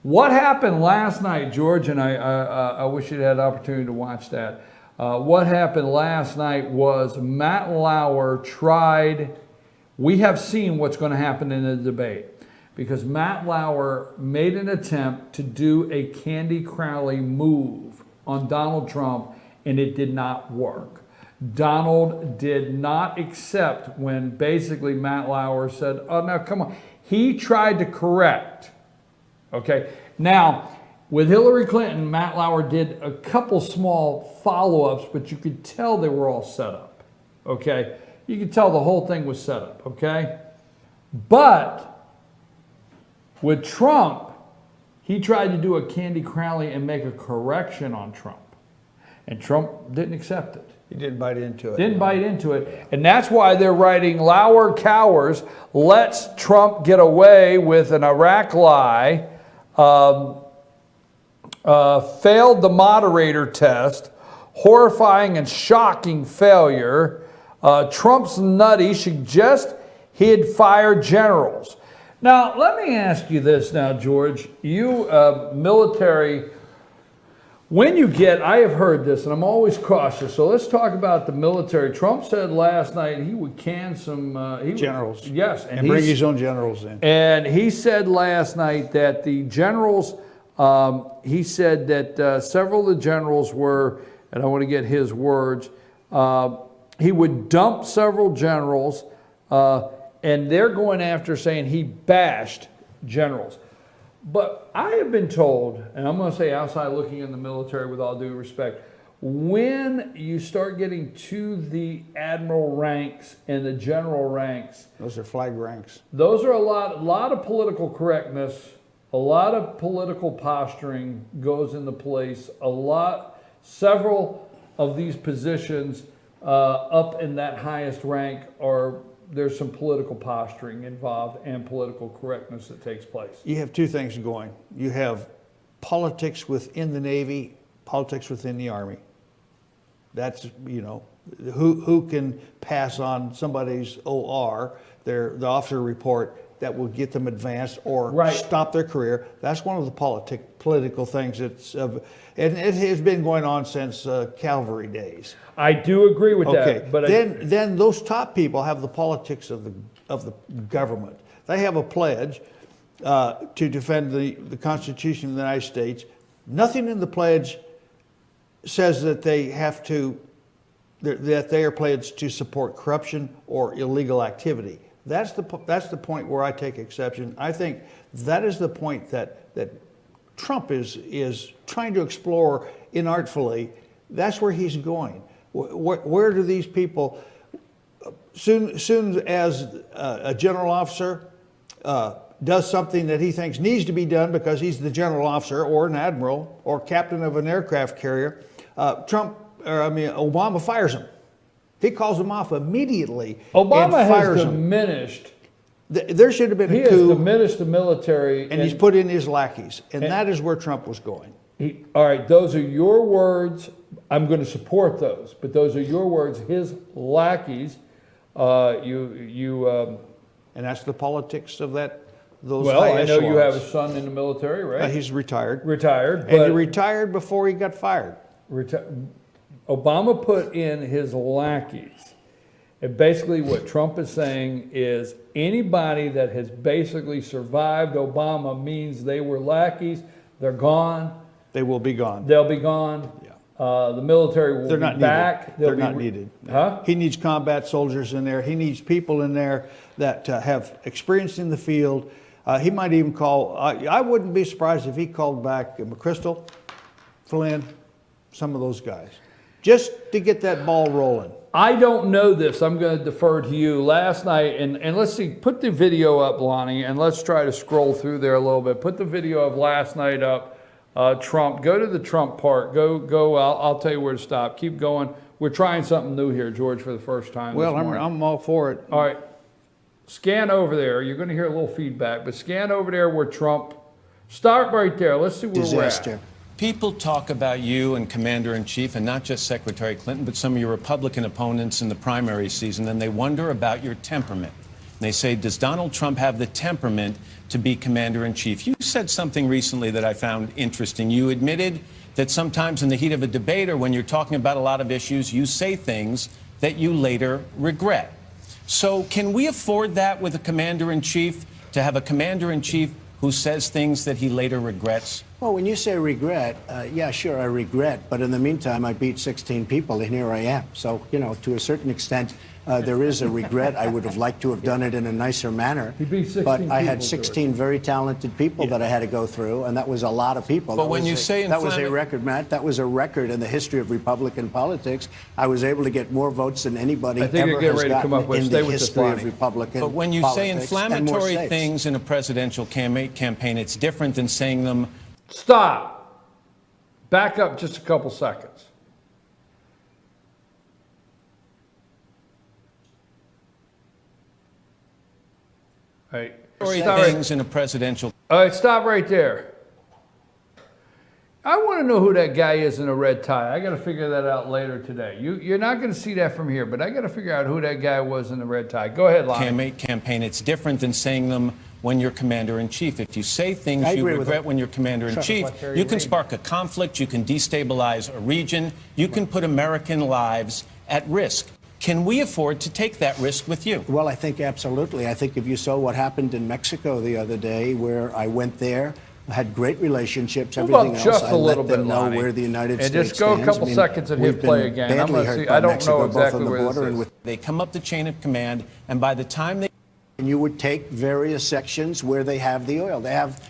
What happened last night, George, and I wish you'd had an opportunity to watch that. What happened last night was Matt Lauer tried. We have seen what's going to happen in the debate because Matt Lauer made an attempt to do a Candy Crowley move on Donald Trump, and it did not work. Donald did not accept when basically Matt Lauer said, oh, now come on. He tried to correct. Okay. Now, with Hillary Clinton, Matt Lauer did a couple small follow-ups, but you could tell they were all set up. Okay. You could tell the whole thing was set up, okay? But with Trump, he tried to do a Candy Crowley and make a correction on Trump. And Trump didn't accept it. He didn't bite into it. Didn't bite into it. And that's why they're writing Lauer cowers, lets Trump get away with an Iraq lie, failed the moderator test, horrifying and shocking failure. Trump's nutty, suggests he'd fire generals. Now, let me ask you this now, George. You, military, when you get, I have heard this, and I'm always cautious, so let's talk about the military. Trump said last night he would can some... generals. Yes. And bring his own generals in. And he said last night that the generals, he said that several of the generals were, and I want to get his words, he would dump several generals, and they're going after saying he bashed generals. But I have been told, and I'm going to say outside looking in the military with all due respect, when you start getting to the admiral ranks and the general ranks, those are flag ranks. Those are a lot of political correctness, a lot of political posturing goes into place. Several of these positions up in that highest rank there's some political posturing involved and political correctness that takes place. You have two things going. You have politics within the Navy, politics within the Army. That's, who can pass on somebody's OR, the officer report, that will get them advanced or stop their career. That's one of the political things and it has been going on since cavalry days. I do agree with that. But then those top people have the politics of the government. They have a pledge to defend the Constitution of the United States. Nothing in the pledge says that they are pledged to support corruption or illegal activity. That's the point where I take exception. I think that is the point that Trump is trying to explore inartfully. That's where he's going. Where do these people, soon as a general officer does something that he thinks needs to be done because he's the general officer or an admiral or captain of an aircraft carrier, Trump Obama fires him. He calls him off immediately. Obama and fires has him. diminished. There should have been a He has coup. diminished the military. And he's put in his lackeys. And that is where Trump was going. All right, those are your words. I'm going to support those, but those are your words. His lackeys. And that's the politics of that. Those well, high I know you have echelons. a son in the military, right? He's retired. Retired, And he retired before he got fired. Obama put in his lackeys. And basically what Trump is saying is anybody that has basically survived Obama means they were lackeys. They're gone. They will be gone. They'll be gone. Yeah. The military will They're be not back. needed. They're not needed. Huh? He needs combat soldiers in there. He needs people in there that have experience in the field. He might even call, I wouldn't be surprised if he called back McChrystal, Flynn, some of those guys, just to get that ball rolling. I don't know this. I'm going to defer to you. Last night, and let's see, put the video up, Lonnie, and let's try to scroll through there a little bit. Put the video of last night up. Trump, go to the Trump part. Go. I'll tell you where to stop. Keep going. We're trying something new here, George, for the first time. Well, I'm all for it. All right. Scan over there. You're going to hear a little feedback, but scan over there where Trump. Start right there. Let's see where we're at. People talk about you and Commander-in-Chief, and not just Secretary Clinton, but some of your Republican opponents in the primary season, and they wonder about your temperament. And they say, does Donald Trump have the temperament to be Commander-in-Chief? You said something recently that I found interesting. You admitted that sometimes in the heat of a debate or when you're talking about a lot of issues, you say things that you later regret. So can we afford that with a Commander-in-Chief, to have a Commander-in-Chief who says things that he later regrets? Well, when you say regret, yeah, sure, I regret. But in the meantime, I beat 16 people, and here I am. So, you know, to a certain extent, there is a regret. I would have liked to have done it in a nicer manner. But I had 16 very talented people that I had to go through, and that was a lot of people. But when you say that was a record, Matt. That was a record in the history of Republican politics. I was able to get more votes than anybody ever has gotten in the history of Republican politics. But when you say inflammatory things in a presidential campaign, it's different than saying them. Stop. Back up just a couple seconds. All right. Things in a presidential. All right, stop right there. I want to know who that guy is in a red tie. I got to figure that out later today. You're not going to see that from here, but I got to figure out who that guy was in the red tie. Go ahead, Lonnie. Campaign. It's different than saying them when you're Commander-in-Chief. If you say things you regret when you're Commander-in-Chief, you can spark a conflict, you can destabilize a region, you can put American lives at risk. Can we afford to take that risk with you? Well, I think absolutely. I think if you saw what happened in Mexico the other day, where I went there, I had great relationships, everything else. Just I a little let them bit, know Lonnie. where the United and States just go stands. a couple seconds and hit play again. I'm gonna see, I don't know exactly where this is. They come up the chain of command, and by the time they... And you would take various sections where they have the oil. They have,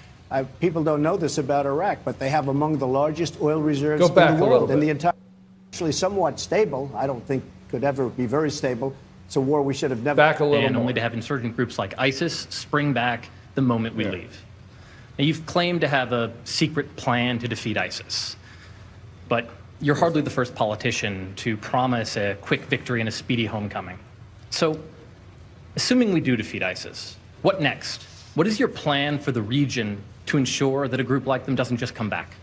people don't know this about Iraq, but they have among the largest oil reserves in the world. And the entire, actually somewhat stable, I don't think could ever be very stable. It's a war we should have never... Back a little and more. only to have insurgent groups like ISIS spring back the moment we leave. Now, you've claimed to have a secret plan to defeat ISIS, but you're hardly the first politician to promise a quick victory and a speedy homecoming. So, assuming we do defeat ISIS, what next? What is your plan for the region to ensure that a group like them doesn't just come back?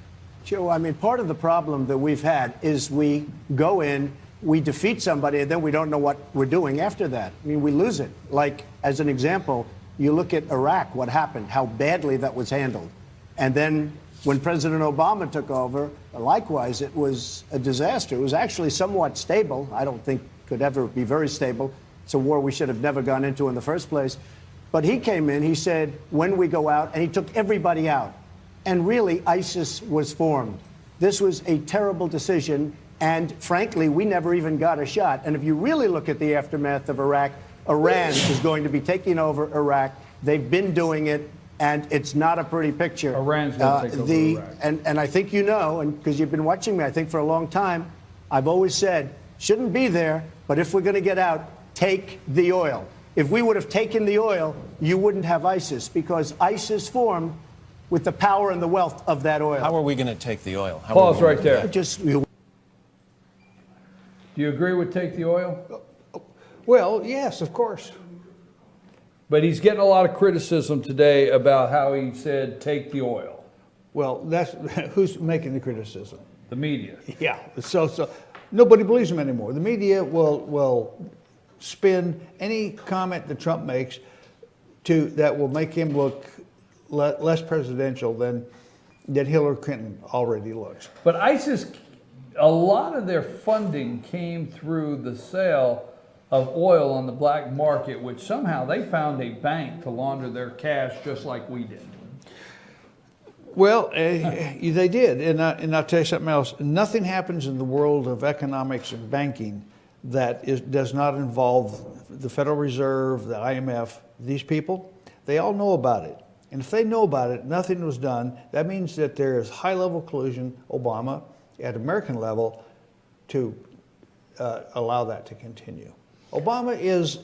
Joe, I mean, part of the problem that we've had is we go in, we defeat somebody, and then we don't know what we're doing after that. I mean, we lose it. Like, as an example, you look at Iraq, what happened, how badly that was handled. And then when President Obama took over, likewise, it was a disaster. It was actually somewhat stable. I don't think could ever be very stable. It's a war we should have never gone into in the first place. But he came in, he said, when we go out, and he took everybody out. And really, ISIS was formed. This was a terrible decision, and frankly, we never even got a shot. And if you really look at the aftermath of Iraq, Iran is going to be taking over Iraq. They've been doing it, and it's not a pretty picture. Iran's going to take over Iraq. And I think you know, and because you've been watching me, I think for a long time, I've always said, shouldn't be there, but if we're going to get out, take the oil. If we would have taken the oil, you wouldn't have ISIS, because ISIS formed with the power and the wealth of that oil. How are we going to take the oil? Pause right there. Do you agree with take the oil? Well, yes, of course. But he's getting a lot of criticism today about how he said take the oil. Well, that's who's making the criticism? The media. Yeah. So nobody believes him anymore. The media will spin any comment that Trump makes that will make him look less presidential than Hillary Clinton already looks. But ISIS, a lot of their funding came through the sale of oil on the black market, which somehow they found a bank to launder their cash just like we did. Well, they did, and I'll tell you something else. Nothing happens in the world of economics and banking that does not involve the Federal Reserve, the IMF, these people. They all know about it. And if they know about it, nothing was done. That means that there is high-level collusion, Obama, at American level, to allow that to continue. Obama is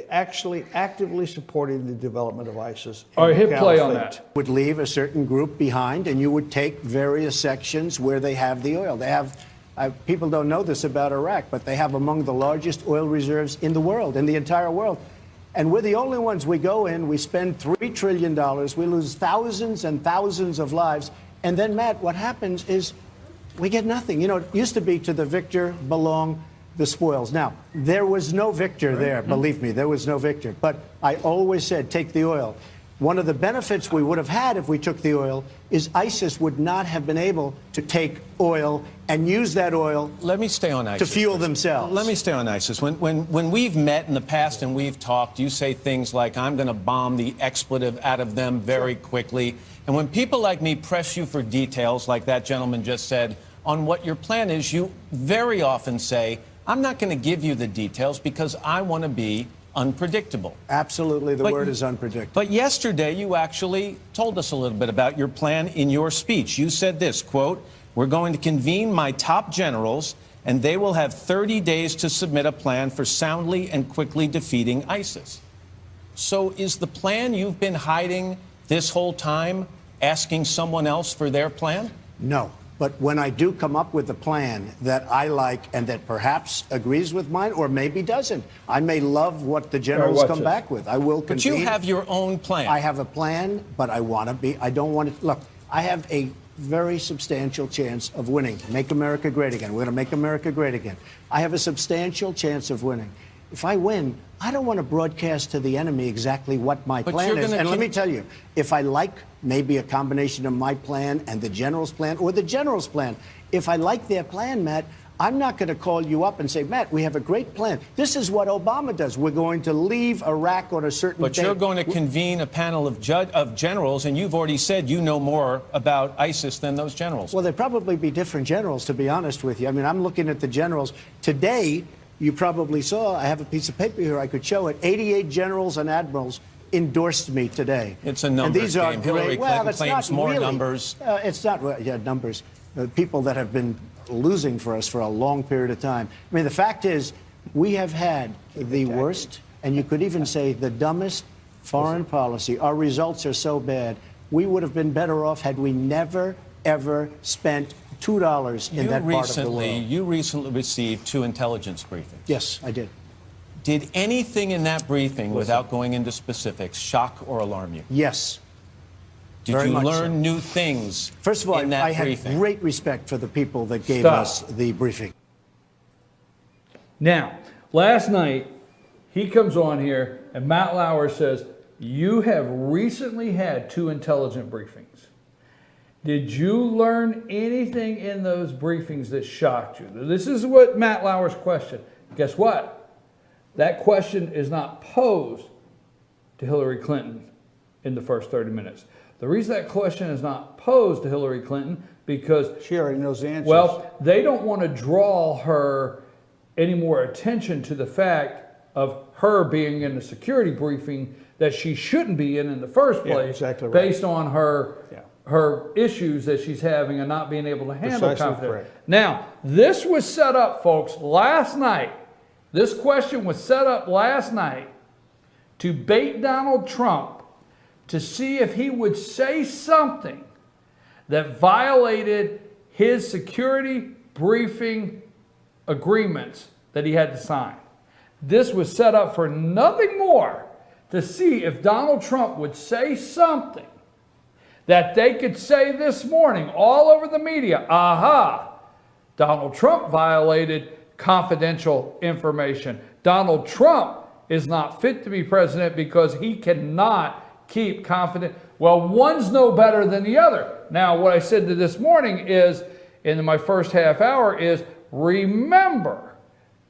actually actively supporting the development of ISIS. All right, hit play on that. Would leave a certain group behind, and you would take various sections where they have the oil. They have, people don't know this about Iraq, but they have among the largest oil reserves in the world, in the entire world. And we're the only ones. We go in, we spend $3 trillion, we lose thousands and thousands of lives, and then, Matt, what happens is we get nothing. You know, it used to be to the victor belong the spoils. Now, there was no victor there, believe me, there was no victor. But I always said, take the oil. One of the benefits we would have had if we took the oil is ISIS would not have been able to take oil and use that oil. Let me stay on ISIS to fuel themselves. Let me stay on ISIS. When we've met in the past and we've talked, you say things like, I'm going to bomb the expletive out of them very quickly. And when people like me press you for details, like that gentleman just said, on what your plan is, you very often say, I'm not going to give you the details because I want to be unpredictable. Absolutely, the word is unpredictable. But yesterday, you actually told us a little bit about your plan in your speech. You said this, quote, we're going to convene my top generals, and they will have 30 days to submit a plan for soundly and quickly defeating ISIS. So is the plan you've been hiding this whole time asking someone else for their plan? No. But when I do come up with a plan that I like and that perhaps agrees with mine or maybe doesn't, I may love what the generals come back with. I will convene. But you have your own plan. I have a plan, but I don't want to, look, I have a very substantial chance of winning. Make America great again. We're going to make America great again. I have a substantial chance of winning. If I win, I don't want to broadcast to the enemy exactly what my plan is. And let me tell you, if I like maybe a combination of my plan and the general's plan or the general's plan, if I like their plan, Matt, I'm not going to call you up and say, Matt, we have a great plan. This is what Obama does. We're going to leave Iraq on a certain date. But you're going to convene a panel of generals, and you've already said you know more about ISIS than those generals. Well, there'd probably be different generals, to be honest with you. I mean, I'm looking at the generals. Today, you probably saw, I have a piece of paper here, I could show it, 88 generals and admirals endorsed me today. It's a numbers game. Are Hillary great. Clinton claims more really, numbers. It's not, numbers. People that have been losing for us for a long period of time. I mean, the fact is, we have had the worst, and you could even say the dumbest foreign policy. Our results are so bad. We would have been better off had we never, ever spent $2 in that part of the world. You recently received 2 intelligence briefings. Yes, I did. Did anything in that briefing, without going into specifics, shock or alarm you? Yes. Did you learn new things? First of all, I have great respect for the people that gave us the briefing. Now, last night, he comes on here and Matt Lauer says, you have recently had 2 intelligence briefings. Did you learn anything in those briefings that shocked you? This is what Matt Lauer's question. Guess what? That question is not posed to Hillary Clinton in the first 30 minutes. The reason that question is not posed to Hillary Clinton because she already knows the answers. Well, they don't want to draw her any more attention to the fact of her being in a security briefing that she shouldn't be in the first place, exactly right. based on her issues that she's having and not being able to handle confidence. Now, this was set up, folks, last night. This question was set up last night to bait Donald Trump to see if he would say something that violated his security briefing agreements that he had to sign. This was set up for nothing more to see if Donald Trump would say something that they could say this morning all over the media. Aha, Donald Trump violated confidential information. Donald Trump is not fit to be president because he cannot keep confident. Well, one's no better than the other. Now, what I said to this morning is, in my first half hour, is remember,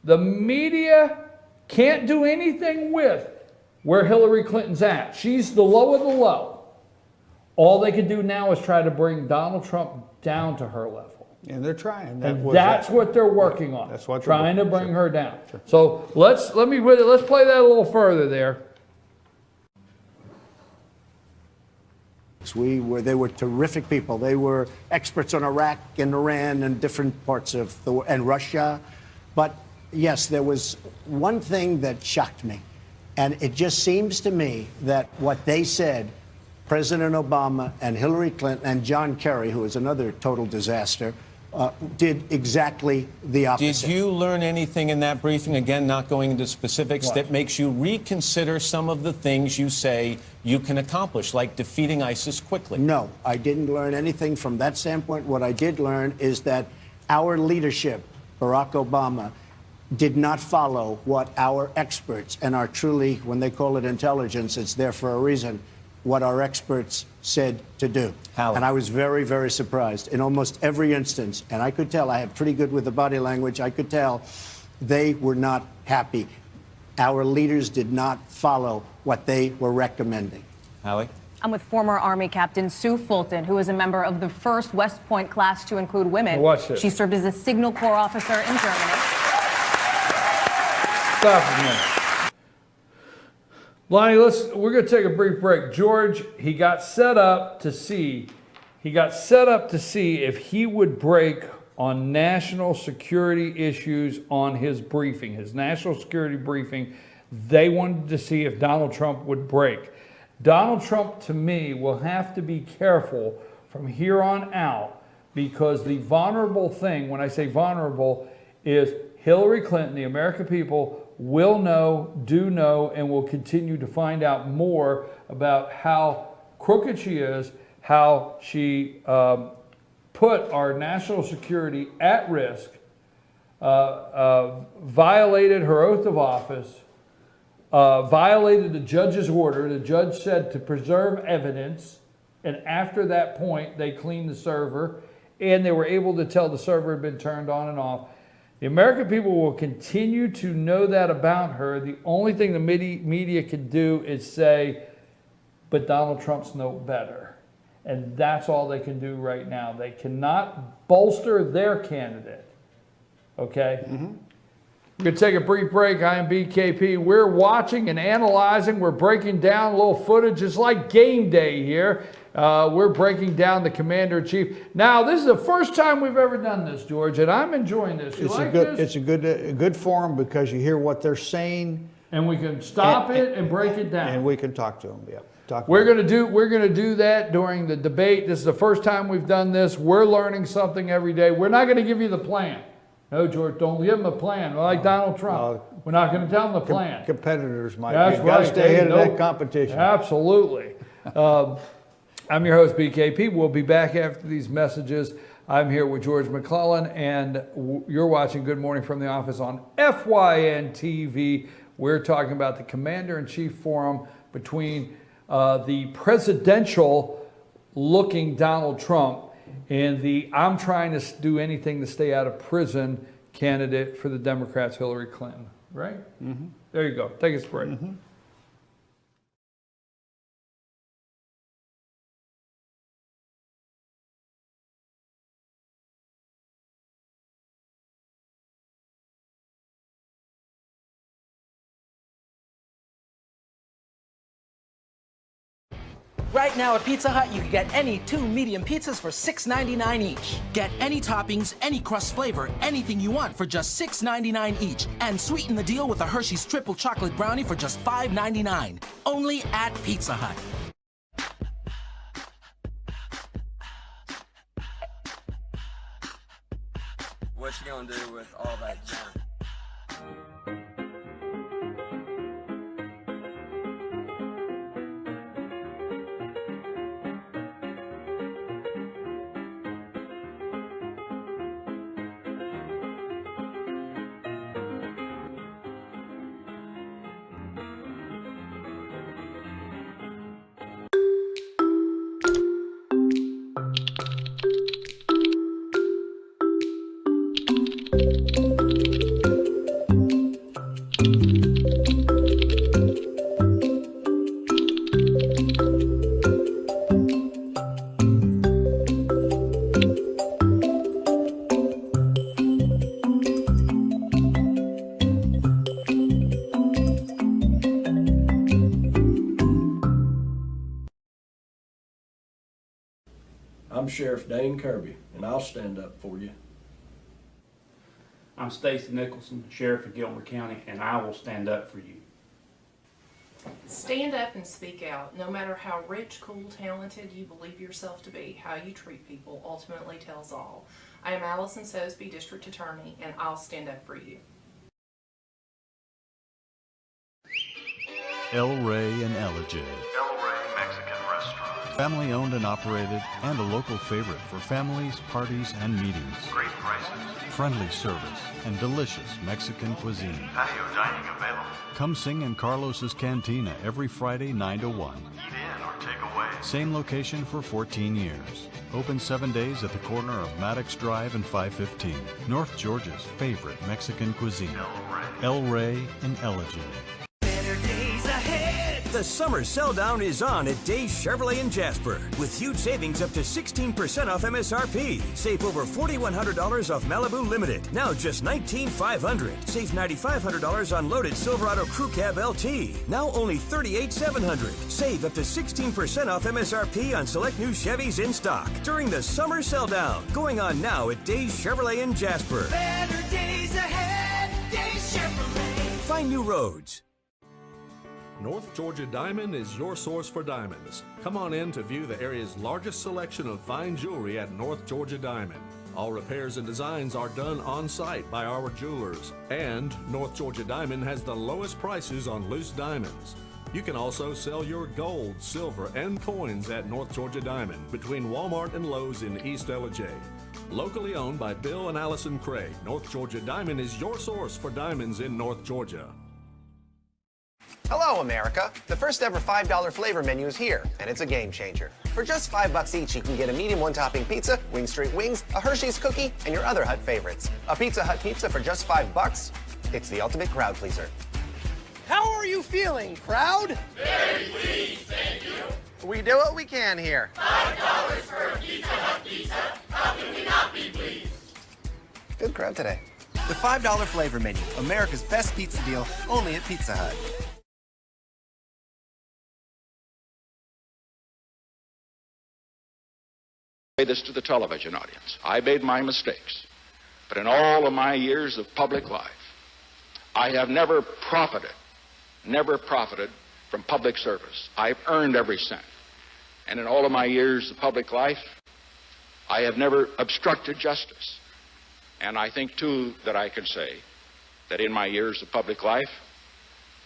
the media can't do anything with where Hillary Clinton's at. She's the low of the low. All they can do now is try to bring Donald Trump down to her level. And they're trying. That's what they're working on. That's what trying to bring her down. So let's play that a little further there. They were terrific people. They were experts on Iraq and Iran and different parts of and Russia. But yes, there was one thing that shocked me. And it just seems to me that what they said, President Obama and Hillary Clinton and John Kerry, who is another total disaster, did exactly the opposite. Did you learn anything in that briefing, again, not going into specifics, that makes you reconsider some of the things you say you can accomplish, like defeating ISIS quickly? No, I didn't learn anything from that standpoint. What I did learn is that our leadership, Barack Obama, did not follow what our experts and our truly, when they call it intelligence, it's there for a reason, what our experts said to do. And I was very, very surprised in almost every instance. And I could tell, I had pretty good with the body language, I could tell they were not happy. Our leaders did not follow what they were recommending. Hallie? I'm with former Army Captain Sue Fulton, who is a member of the first West Point class to include women. Watch this. She served as a Signal Corps officer in Germany. Stop a minute. Lonnie, we're going to take a brief break. George, he got set up to see if he would break on national security issues on his briefing, his national security briefing. They wanted to see if Donald Trump would break. Donald Trump, to me, will have to be careful from here on out, because the vulnerable thing, when I say vulnerable, is Hillary Clinton, the American people, will know, do know, and will continue to find out more about how crooked she is, how she put our national security at risk, violated her oath of office, violated the judge's order. The judge said to preserve evidence, and after that point, they cleaned the server, and they were able to tell the server had been turned on and off. The American people will continue to know that about her. The only thing the media can do is say, but Donald Trump's no better. And that's all they can do right now. They cannot bolster their candidate. Okay? Mm-hmm. We're going to take a brief break. I am BKP. We're watching and analyzing. We're breaking down a little footage. It's like game day here. We're breaking down the Commander-in-Chief. Now, this is the first time we've ever done this, George, and I'm enjoying this. You like this? It's a good forum because you hear what they're saying, and we can stop it and break it down, and we can talk to them. Yeah, we're going to do that during the debate. This is the first time we've done this. We're learning something every day. We're not going to give you the plan. No, George, don't give them a plan. Like Donald Trump, we're not going to tell them the plan. Competitors might. That's You've right. got to stay ahead of that competition. Absolutely. I'm your host, BKP. We'll be back after these messages. I'm here with George McClellan, and you're watching Good Morning from the Office on FYN TV. We're talking about the Commander-in-Chief Forum between the presidential-looking Donald Trump and the I'm trying to do anything to stay out of prison candidate for the Democrats, Hillary Clinton. Right? Mm-hmm. There you go. Take us a break. Mm-hmm. Right now at Pizza Hut, you can get any 2 medium pizzas for $6.99 each. Get any toppings, any crust flavor, anything you want for just $6.99 each. And sweeten the deal with a Hershey's Triple Chocolate Brownie for just $5.99. Only at Pizza Hut. What you gonna do with all that junk? I'm Sheriff Dane Kirby, and I'll stand up for you. I'm Stacy Nicholson, Sheriff of Gilmer County, and I will stand up for you. Stand up and speak out. No matter how rich, cool, talented you believe yourself to be, how you treat people ultimately tells all. I am Allison Sosby, District Attorney, and I'll stand up for you. El Rey and Elijah. El Rey Mexican Restaurant. Family owned and operated, and a local favorite for families, parties, and meetings. Great prices. Friendly service and delicious Mexican cuisine. Patio dining available. Come sing in Carlos's Cantina every Friday 9 to 1. Eat in or take away. Same location for 14 years. Open 7 days at the corner of Maddox Drive and 515. North Georgia's favorite Mexican cuisine. El Rey and Elijah. The summer sell down is on at Days Chevrolet in Jasper with huge savings up to 16% off MSRP. Save over $4,100 off Malibu Limited, now just $19,500. Save $9,500 on loaded Silverado Crew Cab LT, now only $38,700. Save up to 16% off MSRP on select new Chevys in stock during the summer sell down. Going on now at Days Chevrolet in Jasper. Better days ahead, Days Chevrolet. Find new roads. North Georgia Diamond is your source for diamonds. Come on in to view the area's largest selection of fine jewelry at North Georgia Diamond. All repairs and designs are done on site by our jewelers. And North Georgia Diamond has the lowest prices on loose diamonds. You can also sell your gold, silver, and coins at North Georgia Diamond between Walmart and Lowe's in East Elijah. Locally owned by Bill and Allison Craig, North Georgia Diamond is your source for diamonds in North Georgia. Hello, America. The first ever $5 flavor menu is here, and it's a game changer. For just $5 each, you can get a medium one-topping pizza, Wing Street Wings, a Hershey's cookie, and your other Hut favorites. A Pizza Hut pizza for just $5. It's the ultimate crowd pleaser. How are you feeling, crowd? Very pleased, thank you. We do what we can here. $5 for a Pizza Hut pizza. How can we not be pleased? Good crowd today. The $5 flavor menu, America's best pizza deal, only at Pizza Hut. This to the television audience. I made my mistakes, but in all of my years of public life, I have never profited from public service. I've earned every cent. And in all of my years of public life, I have never obstructed justice. And I think, too, that I can say that in my years of public life,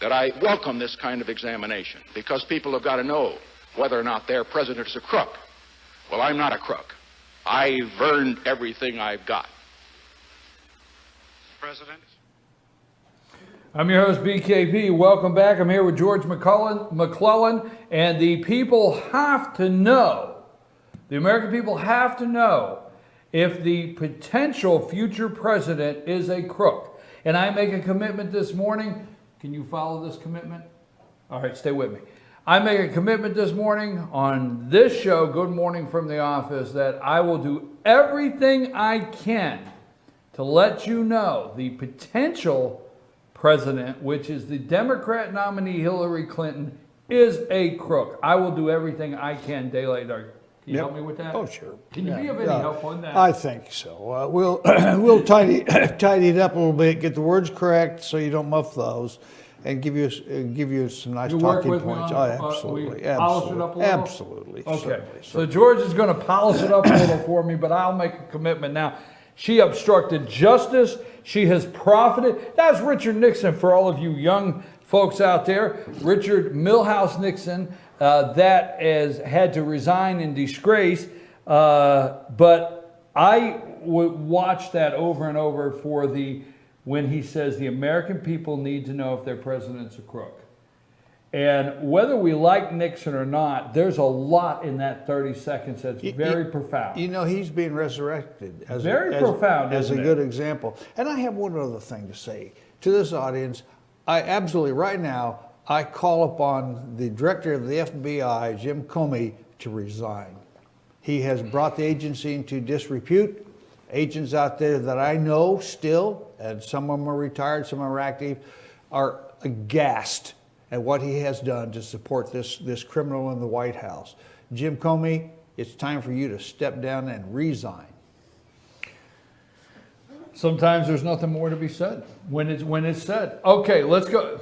that I welcome this kind of examination, because people have got to know whether or not their president is a crook. Well, I'm not a crook. I've earned everything I've got. President? I'm your host, BKP. Welcome back. I'm here with George McClellan, and the people have to know, the American people have to know if the potential future president is a crook. And I make a commitment this morning. Can you follow this commitment? All right, stay with me. I make a commitment this morning on this show, Good Morning from the Office, that I will do everything I can to let you know the potential president, which is the Democrat nominee Hillary Clinton, is a crook. I will do everything I can, daylight dark. Can you help me with that? Oh, sure. Can you be of any help on that? I think so. We'll tidy it up a little bit, get the words correct so you don't muff those, and give you some nice talking points. Absolutely. Polish it up a little? Absolutely. Okay. Certainly. So George is going to polish it up a little for me, but I'll make a commitment now. She obstructed justice. She has profited. That's Richard Nixon for all of you young folks out there. Richard Milhouse Nixon, that has had to resign in disgrace. But I would watch that over and over for when he says the American people need to know if their president's a crook. And whether we like Nixon or not, there's a lot in that 30 seconds that's very profound. You know, he's being resurrected as a good example. And I have one other thing to say to this audience. I absolutely, right now, I call upon the director of the FBI, Jim Comey, to resign. He has brought the agency into disrepute. Agents out there that I know still, and some of them are retired, some are active, are aghast at what he has done to support this criminal in the White House. Jim Comey, it's time for you to step down and resign. Sometimes there's nothing more to be said when it's said. Okay, let's go.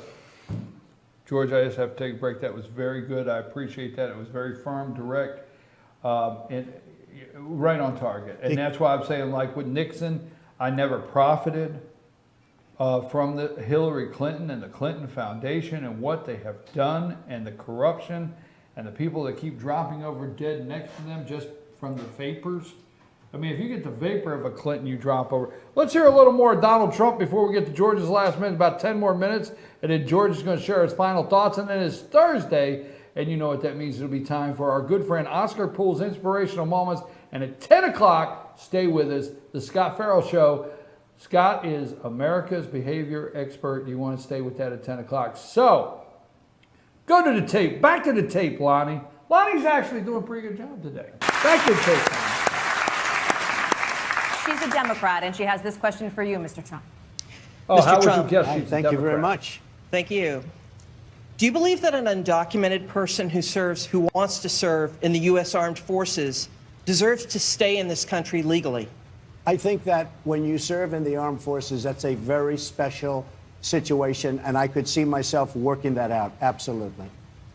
George, I just have to take a break. That was very good. I appreciate that. It was very firm, direct, and right on target. And that's why I'm saying, like with Nixon, I never profited from the Hillary Clinton and the Clinton Foundation and what they have done and the corruption and the people that keep dropping over dead next to them just from the vapors. I mean, if you get the vapor of a Clinton, you drop over. Let's hear a little more of Donald Trump before we get to George's last minute, about 10 more minutes. And then George is going to share his final thoughts. And then it's Thursday, and you know what that means. It'll be time for our good friend Oscar Poole's Inspirational Moments. And at 10 o'clock, stay with us, the Scott Farrell Show. Scott is America's behavior expert. You want to stay with that at 10 o'clock. So, go to the tape. Back to the tape, Lonnie. Lonnie's actually doing a pretty good job today. Back to the tape, Lonnie. She's a Democrat, and she has this question for you, Mr. Trump. Oh, how would you guess she's a Thank you very Democrat? much. Thank you. Do you believe that an undocumented person who wants to serve in the U.S. Armed Forces deserves to stay in this country legally? I think that when you serve in the armed forces, that's a very special situation, and I could see myself working that out, absolutely.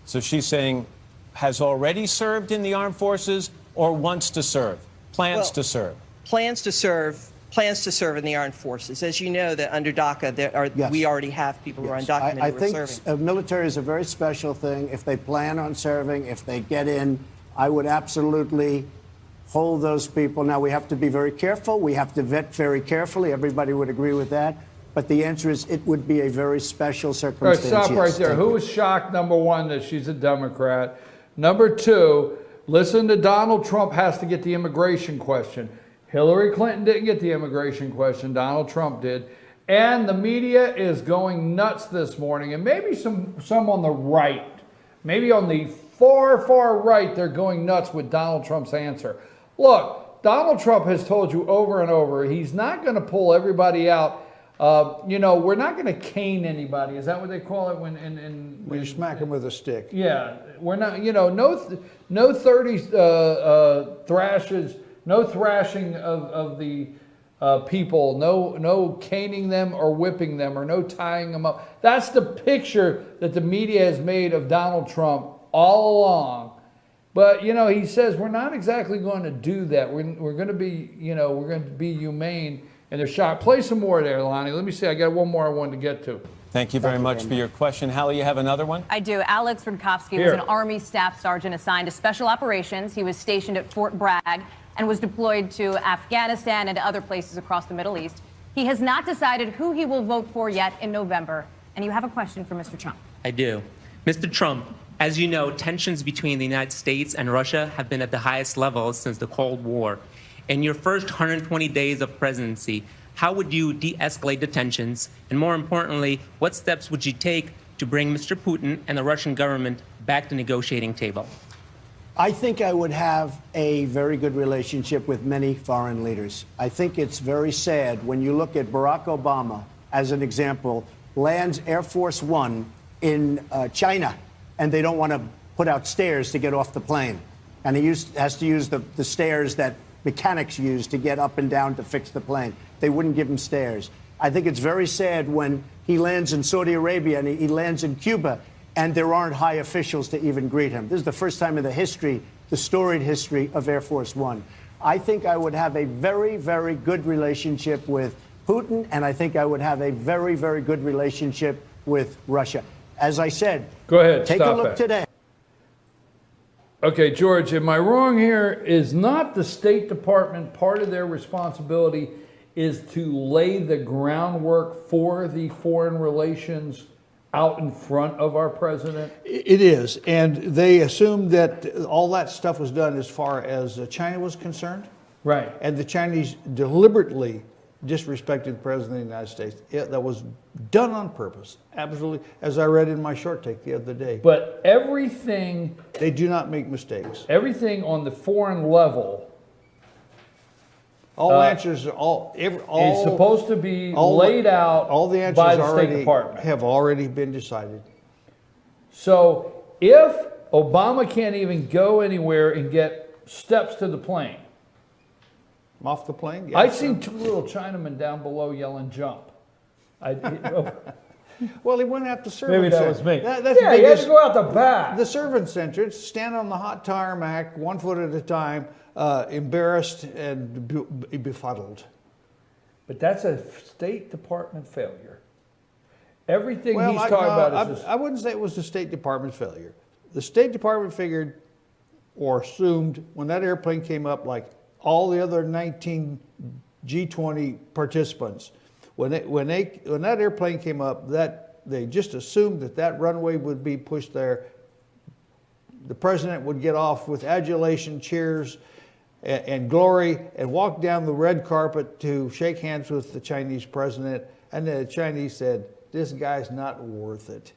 So she's saying has already served in the armed forces or wants to serve, plans to serve? Plans to serve in the armed forces. As you know, that under DACA, we already have people who are undocumented I who are think serving. Military is a very special thing. If they plan on serving, if they get in, I would absolutely hold those people. Now, we have to be very careful. We have to vet very carefully. Everybody would agree with that. But the answer is it would be a very special All right, circumstance. stop right yes. there. Who was shocked, number one, that she's a Democrat? Number two, listen to Donald Trump has to get the immigration question. Hillary Clinton didn't get the immigration question. Donald Trump did. And the media is going nuts this morning. And maybe some on the right, maybe on the far, far right, they're going nuts with Donald Trump's answer. Look, Donald Trump has told you over and over, he's not going to pull everybody out. We're not going to cane anybody. Is that what they call it when you smack them with a stick? Yeah, we're not. No 30 thrashes, no thrashing of the people, no caning them or whipping them or no tying them up. That's the picture that the media has made of Donald Trump all along. But he says we're not exactly going to do that. We're going to be we're going to be humane. And they're shocked. Play some more there, Lonnie. Let me see. I got one more I wanted to get to. Thank you very much for your question. Hallie, you have another one? I do. Alex Rudkowski was an Army Staff Sergeant assigned to Special Operations. He was stationed at Fort Bragg and was deployed to Afghanistan and to other places across the Middle East. He has not decided who he will vote for yet in November. And you have a question for Mr. Trump. I do. Mr. Trump, as you know, tensions between the United States and Russia have been at the highest levels since the Cold War. In your first 120 days of presidency, how would you de-escalate the tensions? And more importantly, what steps would you take to bring Mr. Putin and the Russian government back to the negotiating table? I think I would have a very good relationship with many foreign leaders. I think it's very sad when you look at Barack Obama, as an example, lands Air Force One in China, and they don't want to put out stairs to get off the plane. And he has to use the stairs that mechanics use to get up and down to fix the plane. They wouldn't give him stairs. I think it's very sad when he lands in Saudi Arabia and he lands in Cuba and there aren't high officials to even greet him. This is the first time in the storied history of Air Force One. I think I would have a very, very good relationship with Putin, and I think I would have a very, very good relationship with Russia. As I said, go ahead. Take a look today. Okay, George, am I wrong here? Is not the State Department part of their responsibility is to lay the groundwork for the foreign relations out in front of our president? It is, and they assumed that all that stuff was done as far as China was concerned. Right. And the Chinese deliberately disrespected the president of the United States. That was done on purpose, absolutely, as I read in my short take the other day. But everything... They do not make mistakes. Everything on the foreign level... All answers, is supposed to be laid out all the answers by the State Department. Have already been decided. So if Obama can't even go anywhere and get steps to the plane. Off the plane? I seen two little Chinamen down below yelling jump. Well, he went out the servants' Maybe that entrance. was me. That's Yeah, you had to go out the back. The servants' entrance, stand on the hot tarmac, 1 foot at a time, embarrassed and befuddled. But that's a State Department failure. Everything Well, he's talking about is I wouldn't say it was the State Department failure. The State Department figured or assumed when that airplane came up, like all the other 19 G20 participants, when that airplane came up, that they just assumed that runway would be pushed there. The president would get off with adulation, cheers, and glory, and walk down the red carpet to shake hands with the Chinese president. And the Chinese said, "This guy's not worth it.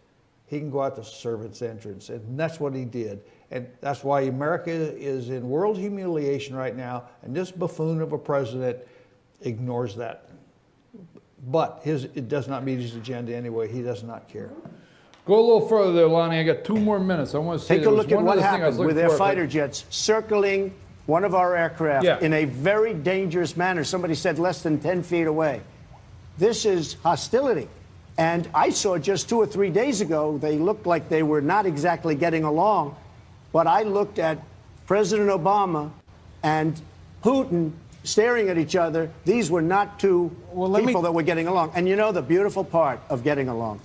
He can go out the servants' entrance." And that's what he did. And that's why America is in world humiliation right now. And this buffoon of a president ignores that. But it does not meet his agenda anyway. He does not care. Go a little further there, Lonnie. I got 2 more minutes. I want to say Take a look at what happened with their fighter jets circling one of our aircraft in a very dangerous manner. Somebody said less than 10 feet away. This is hostility. And I saw just 2 or 3 days ago, they looked like they were not exactly getting along. But I looked at President Obama and Putin staring at each other. These were not two people that were getting along. And you know the beautiful part of getting along?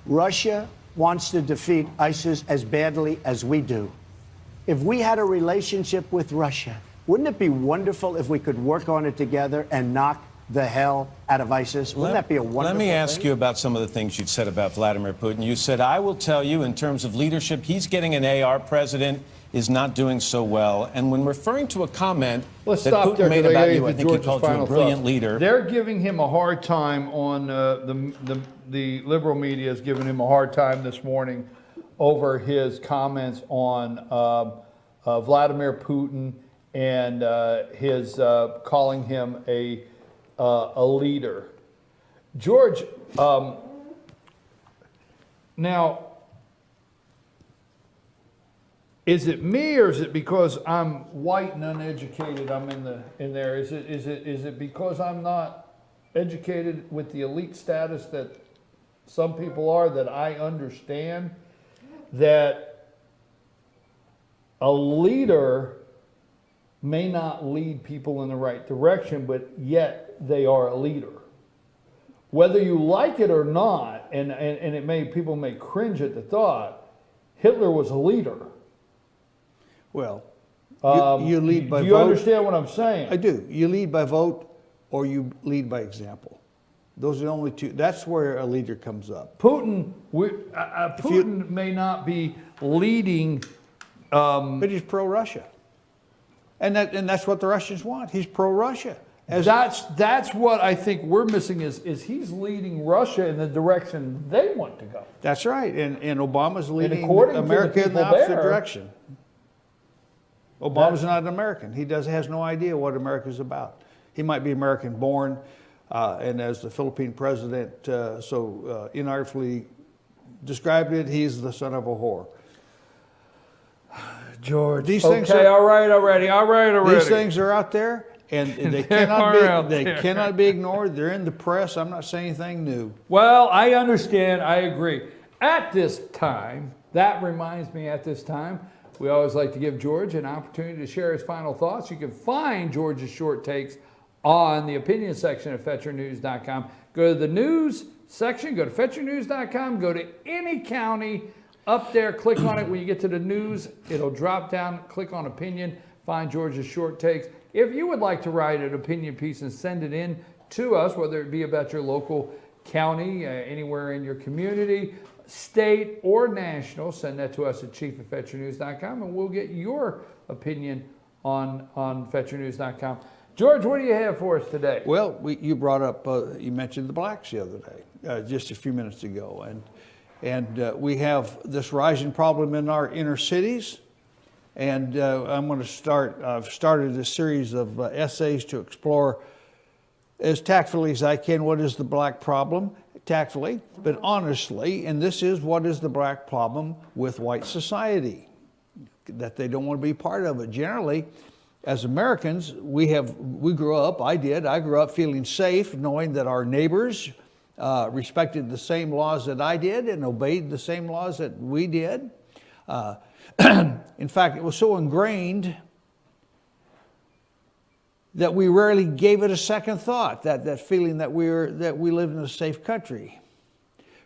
Russia wants to defeat ISIS as badly as we do. If we had a relationship with Russia, wouldn't it be wonderful if we could work on it together and knock the hell out of ISIS? Wouldn't that be a wonderful thing? Let me ask you about some of the things you've said about Vladimir Putin. You said, I will tell you, in terms of leadership, he's getting an A. Our president is not doing so well. And when referring to a comment that Putin made about you, I think he called you a brilliant leader. They're giving him a hard time on the liberal media is giving him a hard time this morning over his comments on Vladimir Putin and his calling him a leader. George, now, is it me or is it because I'm white and uneducated? I'm in there. Is it because I'm not educated with the elite status that some people are, that I understand that a leader may not lead people in the right direction, but yet they are a leader. Whether you like it or not, and people may cringe at the thought, Hitler was a leader. Well, you lead by vote. Do you understand what I'm saying? I do. You lead by vote or you lead by example. Those are the only two. That's where a leader comes up. Putin may not be leading. But he's pro-Russia. And that's what the Russians want. He's pro-Russia. That's what I think we're missing is he's leading Russia in the direction they want to go. That's right. And Obama's leading America in the opposite direction. Obama's not an American. He has no idea what America's about. He might be American born, and as the Philippine president so inartfully described it, he's the son of a whore. George, these things all right already. These things are out there, and they cannot be ignored. They're in the press. I'm not saying anything new. Well, I understand. I agree. At this time, that reminds me, we always like to give George an opportunity to share his final thoughts. You can find George's short takes on the opinion section of FetcherNews.com. Go to the news section, go to FetcherNews.com, go to any county up there, click on it. When you get to the news, it'll drop down, click on opinion, find George's short takes. If you would like to write an opinion piece and send it in to us, whether it be about your local county, anywhere in your community, state or national, send that to us at chief@FetcherNews.com, and we'll get your opinion on FetcherNews.com. George, what do you have for us today? Well, you brought up, you mentioned the blacks the other day, just a few minutes ago, and we have this rising problem in our inner cities, and I've started a series of essays to explore as tactfully as I can what is the black problem. Tactfully, but honestly, and this is what is the black problem with white society. that they don't want to be part of it. Generally, as Americans, we grew up, I grew up feeling safe, knowing that our neighbors respected the same laws that I did and obeyed the same laws that we did. In fact, it was so ingrained that we rarely gave it a second thought, that feeling that we lived in a safe country.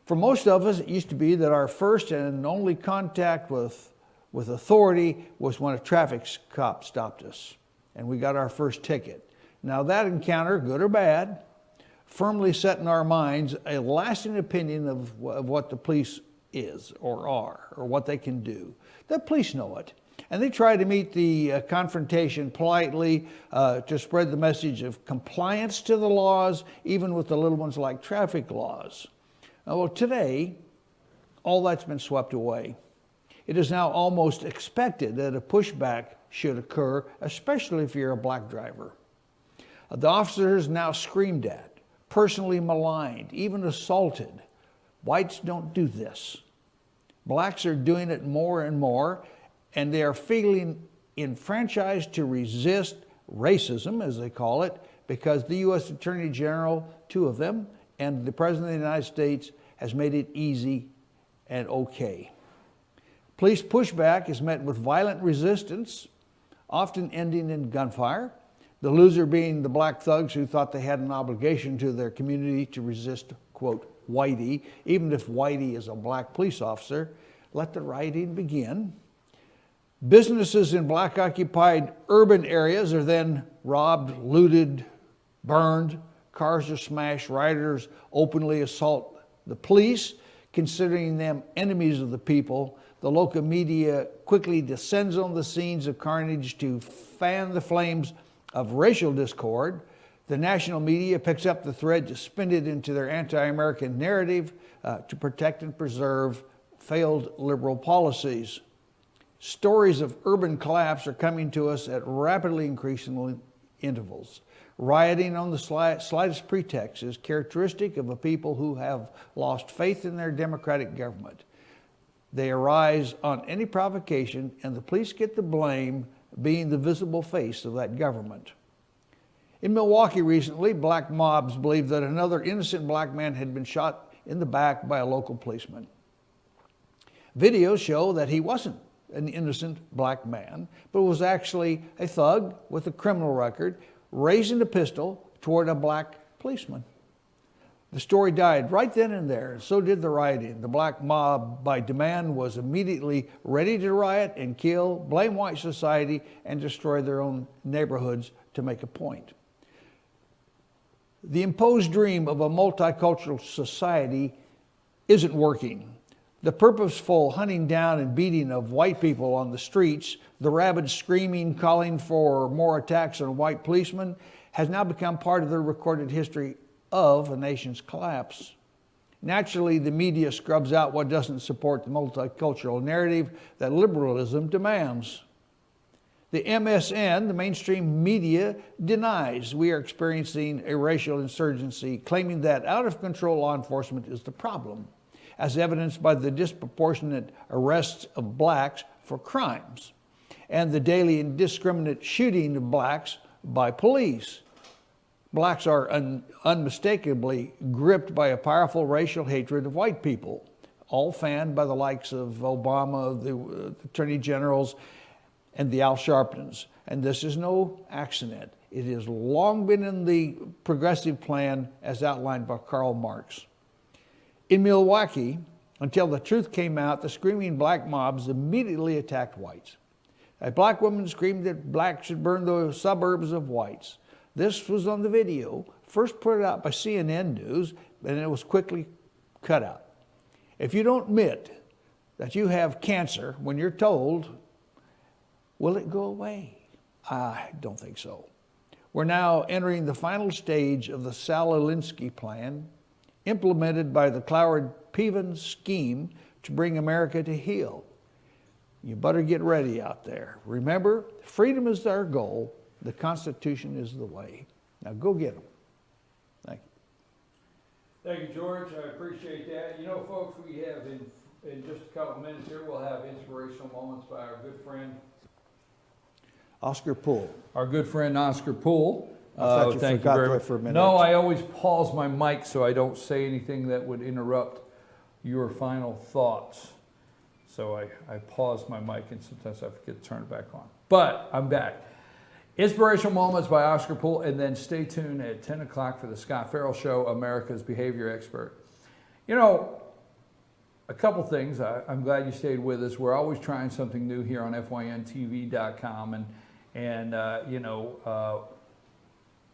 For most of us, it used to be that our first and only contact with authority was when a traffic cop stopped us and we got our first ticket. Now that encounter, good or bad, firmly set in our minds a lasting opinion of what the police is or are or what they can do. The police know it. And they try to meet the confrontation politely to spread the message of compliance to the laws, even with the little ones like traffic laws. Well, today, all that's been swept away. It is now almost expected that a pushback should occur, especially if you're a black driver. The officer is now screamed at, personally maligned, even assaulted. Whites don't do this. Blacks are doing it more and more, and they are feeling enfranchised to resist racism, as they call it, because the U.S. Attorney General, two of them, and the President of the United States has made it easy and okay. Police pushback is met with violent resistance, often ending in gunfire. The loser being the black thugs who thought they had an obligation to their community to resist, quote, Whitey, even if Whitey is a black police officer. Let the rioting begin. Businesses in black-occupied urban areas are then robbed, looted, burned. Cars are smashed. Rioters openly assault the police, considering them enemies of the people. The local media quickly descends on the scenes of carnage to fan the flames of racial discord. The national media picks up the thread to spin it into their anti-American narrative to protect and preserve failed liberal policies. Stories of urban collapse are coming to us at rapidly increasing intervals. Rioting on the slightest pretext is characteristic of a people who have lost faith in their democratic government. They arise on any provocation, and the police get the blame, being the visible face of that government. In Milwaukee recently, black mobs believed that another innocent black man had been shot in the back by a local policeman. Videos show that he wasn't an innocent black man, but was actually a thug with a criminal record raising a pistol toward a black policeman. The story died right then and there, and so did the rioting. The black mob, by demand, was immediately ready to riot and kill, blame white society, and destroy their own neighborhoods to make a point. The imposed dream of a multicultural society isn't working. The purposeful hunting down and beating of white people on the streets, the rabid screaming, calling for more attacks on white policemen, has now become part of the recorded history of a nation's collapse. Naturally, the media scrubs out what doesn't support the multicultural narrative that liberalism demands. The MSN, the mainstream media, denies we are experiencing a racial insurgency, claiming that out-of-control law enforcement is the problem, as evidenced by the disproportionate arrests of blacks for crimes and the daily indiscriminate shooting of blacks by police. Blacks are unmistakably gripped by a powerful racial hatred of white people, all fanned by the likes of Obama, the attorney generals, and the Al Sharptons. And this is no accident. It has long been in the progressive plan as outlined by Karl Marx. In Milwaukee, until the truth came out, the screaming black mobs immediately attacked whites. A black woman screamed that blacks should burn the suburbs of whites. This was on the video, first put out by CNN News, and it was quickly cut out. If you don't admit that you have cancer when you're told, will it go away? I don't think so. We're now entering the final stage of the Sal Alinsky plan, implemented by the Cloward-Piven scheme to bring America to heel. You better get ready out there. Remember, freedom is our goal. The Constitution is the way. Now go get them. Thank you. Thank you, George. I appreciate that. You know, folks, we have in just a couple of minutes here, we'll have inspirational moments by our good friend Oscar Poole. Our good friend Oscar Poole. I thought you thank forgot you very that much. for a minute. No, I always pause my mic so I don't say anything that would interrupt your final thoughts. So I pause my mic and sometimes I forget to turn it back on. But I'm back. Inspirational Moments by Oscar Poole, and then stay tuned at 10 o'clock for the Scott Farrell Show, America's Behavior Expert. You know, a couple things. I'm glad you stayed with us. We're always trying something new here on fyntv.com, and you know,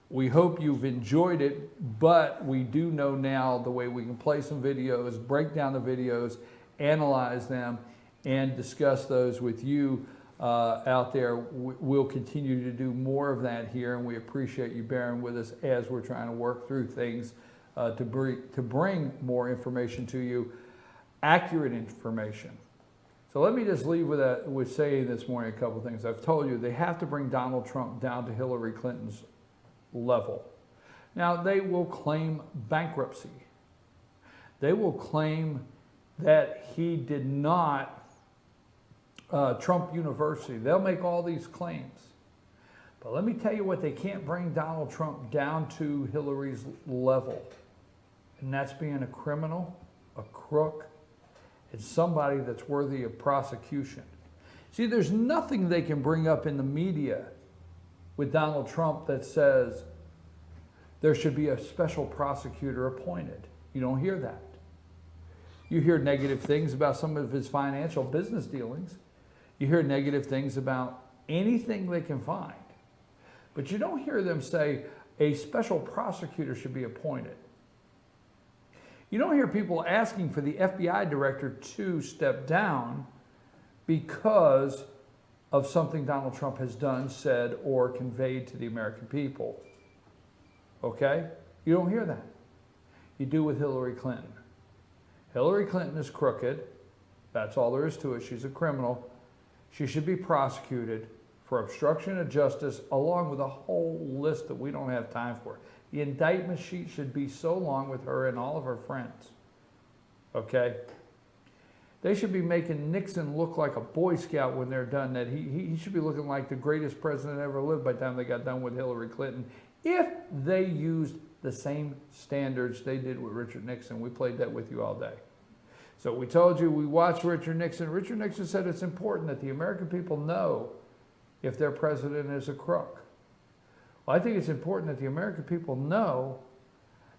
we hope you've enjoyed it, but we do know now the way we can play some videos, break down the videos, analyze them, and discuss those with you out there. We'll continue to do more of that here, and we appreciate you bearing with us as we're trying to work through things to bring more information to you, accurate information. So let me just leave with saying this morning a couple things. I've told you they have to bring Donald Trump down to Hillary Clinton's level. Now, they will claim bankruptcy. They will claim that he did not Trump University. They'll make all these claims. But let me tell you what they can't bring Donald Trump down to Hillary's level. And that's being a criminal, a crook, and somebody that's worthy of prosecution. See, there's nothing they can bring up in the media with Donald Trump that says there should be a special prosecutor appointed. You don't hear that. You hear negative things about some of his financial business dealings. You hear negative things about anything they can find. But you don't hear them say a special prosecutor should be appointed. You don't hear people asking for the FBI director to step down because of something Donald Trump has done, said, or conveyed to the American people. Okay? You don't hear that. You do with Hillary Clinton. Hillary Clinton is crooked. That's all there is to it. She's a criminal. She should be prosecuted for obstruction of justice, along with a whole list that we don't have time for. The indictment sheet should be so long with her and all of her friends. Okay? They should be making Nixon look like a Boy Scout when they're done. That he should be looking like the greatest president ever lived by the time they got done with Hillary Clinton, if they used the same standards they did with Richard Nixon. We played that with you all day. So we told you, we watched Richard Nixon. Richard Nixon said it's important that the American people know if their president is a crook. Well, I think it's important that the American people know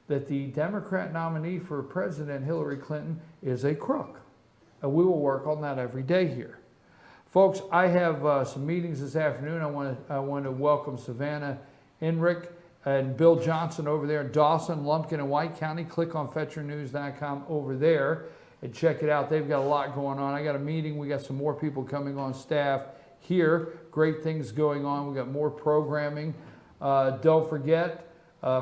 that the Democrat nominee for president, Hillary Clinton, is a crook. And we will work on that every day here. Folks, I have some meetings this afternoon. I want to welcome Savannah Enrick and Bill Johnson over there in Dawson, Lumpkin, and White County. Click on FetcherNews.com over there and check it out. They've got a lot going on. I got a meeting. We got some more people coming on staff here. Great things going on. We got more programming. Don't forget,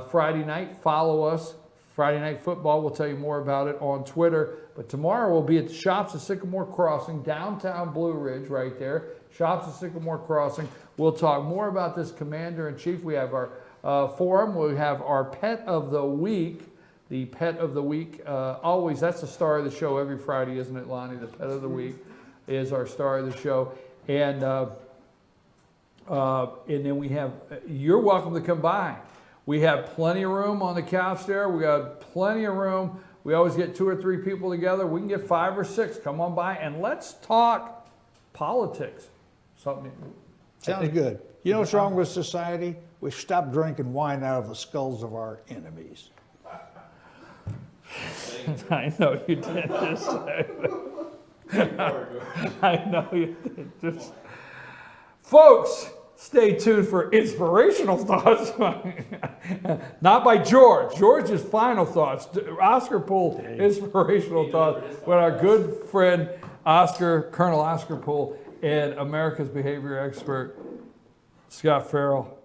Friday night, follow us. Friday Night Football, we'll tell you more about it on Twitter. But tomorrow we'll be at the Shops at Sycamore Crossing, downtown Blue Ridge, right there. Shops at Sycamore Crossing. We'll talk more about this Commander-in-Chief. We have our forum. We have our Pet of the Week. The Pet of the Week, always, that's the star of the show every Friday, isn't it, Lonnie? The Pet of the Week is our star of the show. And then we have, you're welcome to come by. We have plenty of room on the couch there. We got plenty of room. We always get 2 or 3 people together. We can get 5 or 6. Come on by and let's talk politics. Something. Sounds good. You know what's wrong with society? We've stopped drinking wine out of the skulls of our enemies. I know you did just say that. I know you did just. Folks, stay tuned for inspirational thoughts. Not by George. George's final thoughts. Oscar Poole, inspirational thoughts with our good friend Colonel Oscar Poole, and America's behavior expert, Scott Farrell.